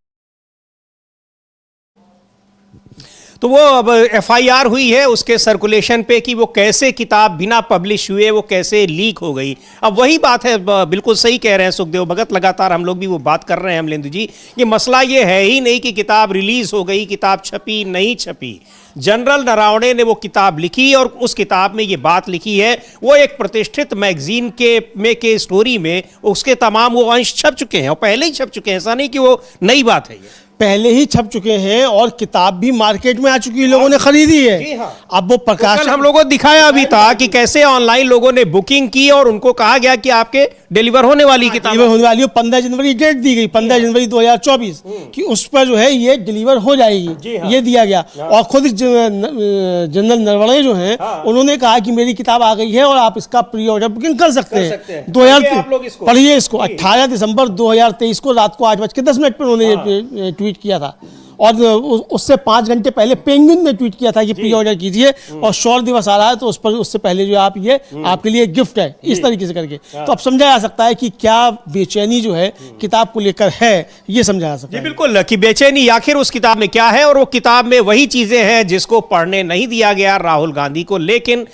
[SPEAKER 1] तो वो अब FIR हुई है उसके सर्कुलेशन पे कि वो कैसे किताब बिना पब्लिश हुए वो कैसे लीक हो गई। अब वही बात है, बिल्कुल सही कह रहे हैं सुखदेव भगत, लगातार हम लोग भी वो बात कर रहे हैं अमलेंदु जी, कि मसला ये है ही नहीं कि किताब रिलीज हो गई, किताब छपी नहीं छपी। जनरल नरवणे ने वो किताब लिखी, और उस किताब में ये बात लिखी है, वो एक प्रतिष्ठित मैगजीन के स्टोरी में उसके तमाम वो अंश छप चुके हैं, और पहले ही छप चुके हैं, ऐसा नहीं कि वो नई बात है। ये
[SPEAKER 2] पहले ही छप चुके हैं, और किताब भी मार्केट में आ चुकी है, लोगों ने खरीदी है। अब वो प्रकाशन,
[SPEAKER 1] तो हम लोगों को दिखाया अभी था कि कैसे ऑनलाइन लोगों ने बुकिंग की, और उनको कहा गया कि आपके डिलीवर होने वाली किताब
[SPEAKER 2] होने वाली, 15 जनवरी डेट दी गई, 15 जनवरी 2024 कि उस पर जो है ये डिलीवर हो जाएगी, ये दिया गया। और खुद जनरल नरवणे जो हैं, उन्होंने कहा कि मेरी किताब आ गई है और आप इसका प्री ऑर्डर बुकिंग कर सकते हैं। 2023 पढ़िए इसको, 18 दिसंबर 2023 को रात को 8:10 पर उन्होंने ट्वीट किया था, और उससे 5 घंटे पहले पेंगुइन ने ट्वीट किया था कि प्री ऑर्डर कीजिए, और शौर्य दिवस आ रहा है तो उस पर उससे पहले जो आप ये आपके लिए गिफ्ट है, इस तरीके से करके। तो अब समझा जा सकता है कि क्या बेचैनी जो है किताब को लेकर है, ये समझा जा सकता है।
[SPEAKER 1] बिल्कुल, कि बेचैनी आखिर उस किताब में क्या है, और वो किताब में वही चीजें हैं जिसको पढ़ने नहीं दिया गया राहुल गांधी को। लेकिन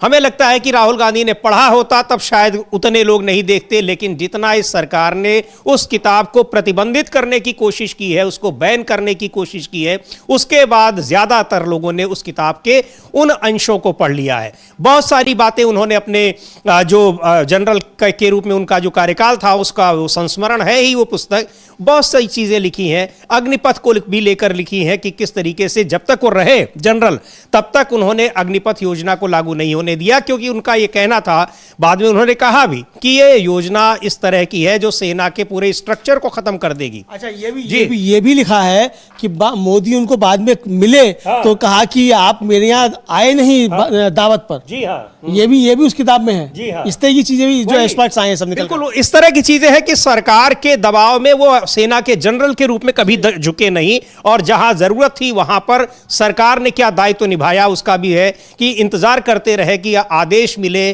[SPEAKER 1] हमें लगता है कि राहुल गांधी ने पढ़ा होता तब शायद उतने लोग नहीं देखते, लेकिन जितना इस सरकार ने उस किताब को प्रतिबंधित करने की कोशिश की है, उसको बैन करने की कोशिश की है, उसके बाद ज्यादातर लोगों ने उस किताब के उन अंशों को पढ़ लिया है। बहुत सारी बातें उन्होंने अपने जो जनरल के रूप में उनका जो कार्यकाल था उसका वो संस्मरण है ही वो पुस्तक, बहुत सारी चीजें लिखी हैं, अग्निपथ को भी लेकर लिखी हैं कि किस तरीके से जब तक वो रहे जनरल तब तक उन्होंने अग्निपथ योजना को लागू नहीं होने दिया, क्योंकि उनका ये कहना था, बाद में उन्होंने कहा भी कि ये योजना इस तरह की है जो सेना के पूरे स्ट्रक्चर को खत्म कर देगी।
[SPEAKER 2] अच्छा, ये भी लिखा है कि मोदी उनको बाद में मिले तो कहा कि आप मेरे यहाँ आए नहीं दावत पर।
[SPEAKER 1] जी हाँ,
[SPEAKER 2] ये भी उस किताब में है।
[SPEAKER 1] जी हाँ,
[SPEAKER 2] इस तरह की चीजें भी जो एक्सपर्ट्स आए हैं सब निकल
[SPEAKER 1] बिल्कुल इस तरह की चीजें हैं कि सरकार के दबाव में वो सेना के जनरल के रूप में कभी झुके नहीं, और जहां जरूरत थी वहां पर सरकार ने क्या दायित्व निभाया उसका भी है कि इंतजार करते रहे कि आदेश मिले,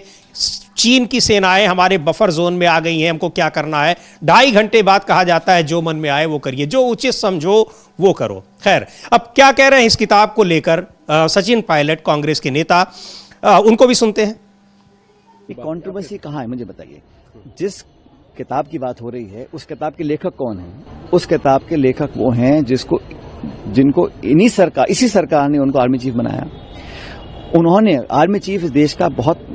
[SPEAKER 1] चीन की सेनाएं हमारे बफर जोन में आ गई हैं, हमको क्या करना है। 2.5 घंटे बाद कहा जाता है जो मन में आए वो करिए, जो उचित समझो वो करो। खैर, अब क्या कह रहे हैं इस किताब को लेकर सचिन पायलट, कांग्रेस के नेता, उनको भी सुनते हैं।
[SPEAKER 11] कंट्रोवर्सी कहाँ है मुझे बताइए। जिस किताब की बात हो रही है उस किताब के लेखक कौन है? उस किताब के लेखक वो हैं जिनको इसी सरकार ने उनको आर्मी चीफ बनाया। उन्होंने आर्मी चीफ इस देश का बहुत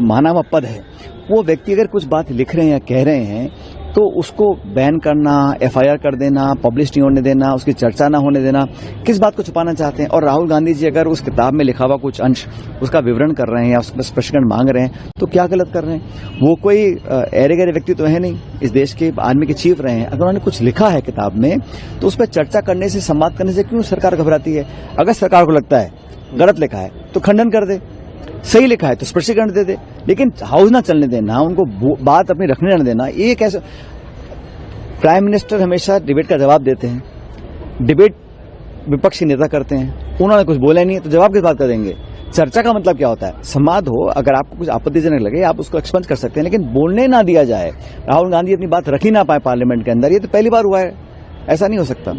[SPEAKER 11] माना हुआ पद है। वो व्यक्ति अगर कुछ बात लिख रहे हैं या कह रहे हैं तो उसको बैन करना, एफआईआर कर देना, पब्लिश नहीं होने देना, उसकी चर्चा ना होने देना, किस बात को छुपाना चाहते हैं? और राहुल गांधी जी अगर उस किताब में लिखा हुआ कुछ अंश उसका विवरण कर रहे हैं या उस पर स्पष्टीकरण मांग रहे हैं तो क्या गलत कर रहे हैं? वो कोई ऐरे गहरे व्यक्ति तो है नहीं, इस देश के आर्मी के चीफ रहे हैं। अगर उन्होंने कुछ लिखा है किताब में तो उस पर चर्चा करने से, संवाद करने से क्यों सरकार घबराती है? अगर सरकार को लगता है गलत लिखा है तो खंडन कर दे, सही लिखा है तो स्पष्टीकरण दे दे, लेकिन हाउस ना चलने देना, उनको बात अपनी रखने न देना। ये कैसे? प्राइम मिनिस्टर हमेशा डिबेट का जवाब देते हैं, डिबेट विपक्षी नेता करते हैं, उन्होंने कुछ बोला नहीं है तो जवाब किस बात का देंगे? चर्चा का मतलब क्या होता है? संवाद हो, अगर आपको कुछ आपत्तिजनक लगे आप उसको एक्सपंज कर सकते हैं, लेकिन बोलने ना दिया जाए, राहुल गांधी अपनी बात रख ही ना पाए पार्लियामेंट के अंदर, ये तो पहली बार हुआ है, ऐसा नहीं हो सकता।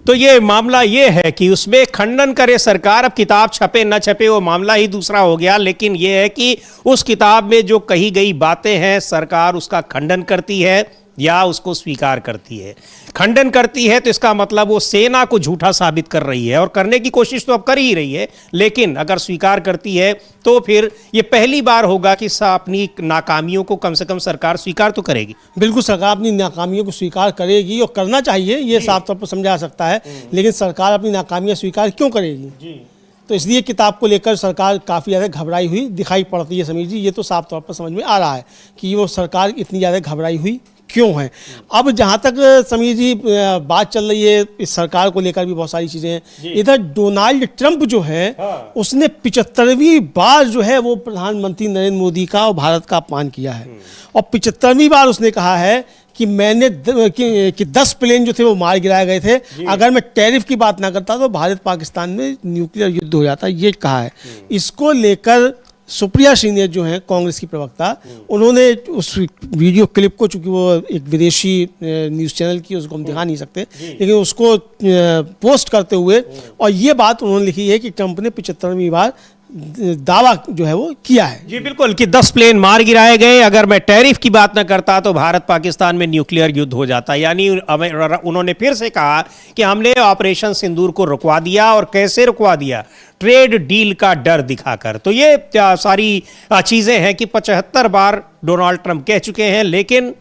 [SPEAKER 1] तो ये मामला ये है कि उसमें खंडन करे सरकार, अब किताब छपे न छपे वो मामला ही दूसरा हो गया, लेकिन ये है कि उस किताब में जो कही गई बातें हैं सरकार उसका खंडन करती है या उसको स्वीकार करती है। खंडन करती है तो इसका मतलब वो सेना को झूठा साबित कर रही है, और करने की कोशिश तो अब कर ही रही है, लेकिन अगर स्वीकार करती है तो फिर ये पहली बार होगा कि अपनी नाकामियों को कम से कम सरकार स्वीकार तो करेगी।
[SPEAKER 2] बिल्कुल, सरकार अपनी नाकामियों को स्वीकार करेगी और करना चाहिए, ये साफ तौर पर समझा सकता है, लेकिन सरकार अपनी नाकामियां स्वीकार क्यों करेगी? तो इसलिए किताब को लेकर सरकार काफ़ी ज़्यादा घबराई हुई दिखाई पड़ती है। समीर जी, ये तो साफ तौर पर समझ में आ रहा है कि वो सरकार इतनी ज़्यादा घबराई हुई क्यों है। अब जहाँ तक समीर जी बात चल रही है इस सरकार को लेकर भी बहुत सारी चीज़ें हैं। इधर डोनाल्ड ट्रंप जो है उसने 75वीं बार जो है वो प्रधानमंत्री नरेंद्र मोदी का और भारत का अपमान किया है, और 75वीं बार उसने कहा है कि मैंने कि 10 प्लेन जो थे वो मार गिराए गए थे, अगर मैं टैरिफ की बात ना करता तो भारत पाकिस्तान में न्यूक्लियर युद्ध हो जाता, ये कहा है। इसको लेकर सुप्रिया श्रीनेत जो हैं कांग्रेस की प्रवक्ता, उन्होंने उस वीडियो क्लिप को, चूंकि वो एक विदेशी न्यूज़ चैनल की, उसको हम दिखा नहीं सकते, लेकिन उसको पोस्ट करते हुए और ये बात उन्होंने लिखी है कि ट्रंप ने 75वीं बार दावा जो है वो किया है।
[SPEAKER 1] जी बिल्कुल, कि 10 प्लेन मार गिराए गए, अगर मैं टैरिफ की बात न करता तो भारत पाकिस्तान में न्यूक्लियर युद्ध हो जाता। यानी उन्होंने फिर से कहा कि हमने ऑपरेशन सिंदूर को रुकवा दिया, और कैसे रुकवा दिया? ट्रेड डील का डर दिखाकर। तो ये सारी चीजें हैं कि 75 बार डोनाल्ड ट्रंप कह चुके हैं, लेकिन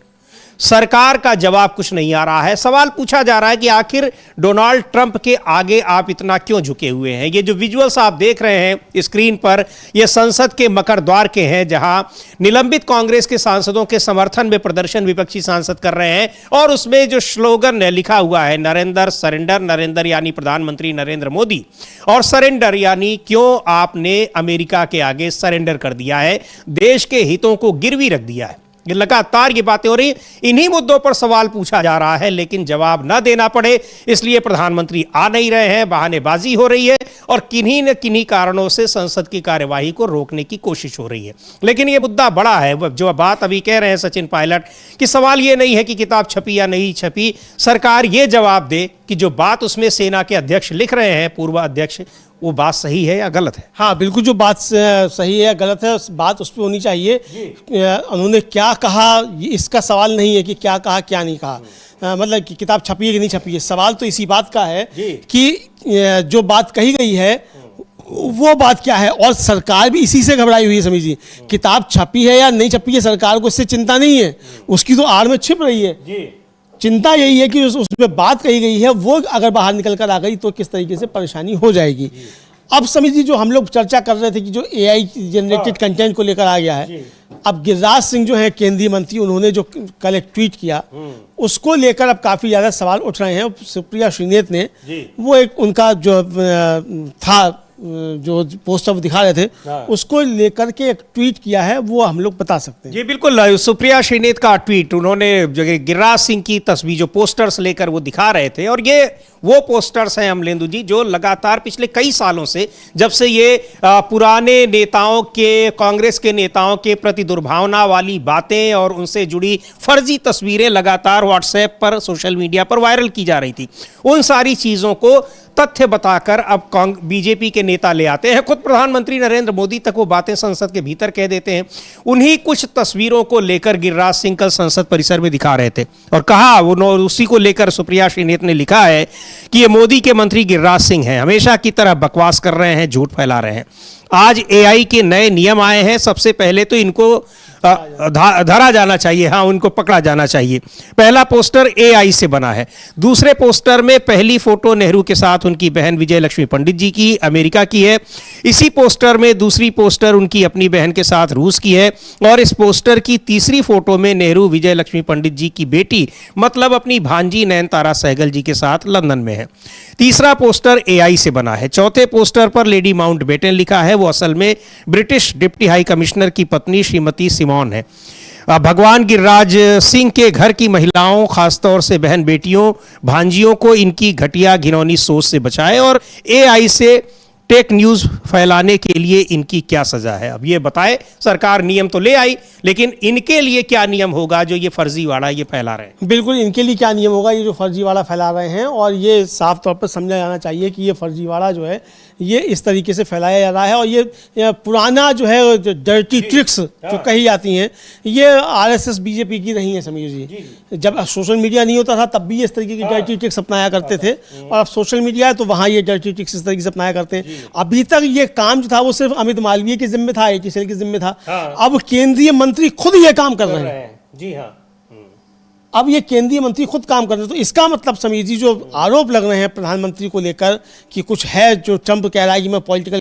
[SPEAKER 1] सरकार का जवाब कुछ नहीं आ रहा है। सवाल पूछा जा रहा है कि आखिर डोनाल्ड ट्रंप के आगे आप इतना क्यों झुके हुए हैं? ये जो विजुअल्स आप देख रहे हैं स्क्रीन पर, ये संसद के मकर द्वार के हैं, जहां निलंबित कांग्रेस के सांसदों के समर्थन में प्रदर्शन विपक्षी सांसद कर रहे हैं, और उसमें जो स्लोगन लिखा हुआ है, नरेंद्र सरेंडर, नरेंद्र यानी प्रधानमंत्री नरेंद्र मोदी, और सरेंडर यानी क्यों आपने अमेरिका के आगे सरेंडर कर दिया है, देश के हितों को गिरवी रख दिया है। ये लगातार ये बातें हो रही, इन्हीं मुद्दों पर सवाल पूछा जा रहा है, लेकिन जवाब ना देना पड़े इसलिए प्रधानमंत्री आ नहीं रहे हैं, बहानेबाजी हो रही है, और किन्हीं न किन्हीं कारणों से संसद की कार्यवाही को रोकने की कोशिश हो रही है। लेकिन ये मुद्दा बड़ा है, जो बात अभी कह रहे हैं सचिन पायलट, कि सवाल ये नहीं है कि किताब छपी या नहीं छपी, सरकार ये जवाब दे कि जो बात उसमें सेना के अध्यक्ष लिख रहे हैं, पूर्व अध्यक्ष, वो बात सही है या गलत है।
[SPEAKER 2] हाँ बिल्कुल, जो बात सही है या गलत है बात उस पर होनी चाहिए। उन्होंने क्या कहा, इसका सवाल नहीं है कि क्या कहा क्या नहीं कहा, मतलब कि किताब छपी है कि नहीं छपी है। सवाल तो इसी बात का है कि जो बात कही गई है वो बात क्या है, और सरकार भी इसी से घबराई हुई है समीर जी। किताब छपी है या नहीं छपी है, सरकार को इससे चिंता नहीं है, उसकी तो आड़ में छिप रही है। चिंता यही है कि उसमें बात कही गई है, वो अगर बाहर निकल कर आ गई तो किस तरीके से परेशानी हो जाएगी। अब समीर जी, जो हम लोग चर्चा कर रहे थे कि जो AI जनरेटेड कंटेंट को लेकर आ गया है, अब गिरिराज सिंह जो है केंद्रीय मंत्री, उन्होंने जो कल एक ट्वीट किया, उसको लेकर अब काफ़ी ज़्यादा सवाल उठ रहे हैं। सुप्रिया श्रीनेत ने वो एक उनका जो था, जो पोस्टर वो दिखा रहे थे, उसको लेकर के एक ट्वीट किया है, वो हम लोग बता सकते हैं।
[SPEAKER 1] जी बिल्कुल, सुप्रिया श्रीनेत का ट्वीट, उन्होंने जो गिरिराज सिंह की तस्वीर, जो पोस्टर्स लेकर वो दिखा रहे थे, और ये वो पोस्टर्स हैं अमलेंदु जी जो लगातार पिछले कई सालों से, जब से ये पुराने नेताओं के, कांग्रेस के नेताओं के प्रति दुर्भावना वाली बातें और उनसे जुड़ी फर्जी तस्वीरें लगातार व्हाट्सएप पर, सोशल मीडिया पर वायरल की जा रही थी, उन सारी चीज़ों को तथ्य बताकर अब बीजेपी के नेता ले आते हैं। खुद प्रधानमंत्री नरेंद्र मोदी तक वो बातें संसद के भीतर कह देते हैं। उन्हीं कुछ तस्वीरों को लेकर गिरिराज सिंह कल संसद परिसर में दिखा रहे थे और कहा, वो उसी को लेकर सुप्रिया श्रीनेत ने लिखा है कि ये मोदी के मंत्री गिरिराज सिंह हैं, हमेशा की तरह बकवास कर रहे हैं, झूठ फैला रहे हैं। आज AI के नए नियम आए हैं, सबसे पहले तो इनको धरा जाना चाहिए, हाँ उनको पकड़ा जाना चाहिए। पहला पोस्टर AI से बना है, दूसरे पोस्टर में पहली फोटो नेहरू के साथ उनकी बहन विजय लक्ष्मी पंडित जी की, अमेरिका की है। इसी पोस्टर में दूसरी पोस्टर उनकी अपनी बहन के साथ रूस की है, और इस पोस्टर की तीसरी फोटो में नेहरू विजय लक्ष्मी पंडित जी की बेटी, मतलब अपनी भांजी नयनतारा सहगल जी के साथ लंदन में है। तीसरा पोस्टर AI से बना है। चौथे पोस्टर पर लेडी माउंटबेटन लिखा है, वो असल में ब्रिटिश डिप्टी हाई कमिश्नर की पत्नी श्रीमती सिमोन है। भगवान गिरिराज सिंह के घर की महिलाओं, खासतौर से बहन बेटियों, भांजियों को इनकी घटिया घिनौनी सोच से बचाएं, और AI से टेक न्यूज फैलाने के लिए इनकी क्या सजा है। अब ये बताए, सरकार नियम तो ले आई, लेकिन इनके लिए क्या नियम होगा जो ये फर्जीवाड़ा ये फैला रहे हैं।
[SPEAKER 2] बिल्कुल, इनके लिए क्या नियम होगा, ये जो फर्जीवाड़ा फैला रहे हैं, और ये साफ तौर पर समझा जाना चाहिए कि ये फर्जीवाड़ा जो है ये इस तरीके से फैलाया जा रहा है। और ये पुराना जो है डर्टी ट्रिक्स जो कही जाती हैं, ये RSS BJP की नहीं है समीर जी। जब सोशल मीडिया नहीं होता था तब भी इस तरीके की डर्टी ट्रिक्स अपनाया करते थे, और अब सोशल मीडिया है तो वहाँ ये डर्टी ट्रिक्स इस तरीके से अपनाया करते हैं। अभी तक ये काम जो था वो सिर्फ अमित मालवीय के जिम्मे था, IT सेल के जिम्मे था। अब केंद्रीय मंत्री खुद ये काम कर रहे हैं।
[SPEAKER 1] जी हाँ,
[SPEAKER 2] अब ये केंद्रीय मंत्री खुद काम कर रहे हैं, तो इसका मतलब समीर जी, जो आरोप लग रहे हैं प्रधानमंत्री को लेकर कि कुछ है जो ट्रंप कह रहा है कि मैं पॉलिटिकल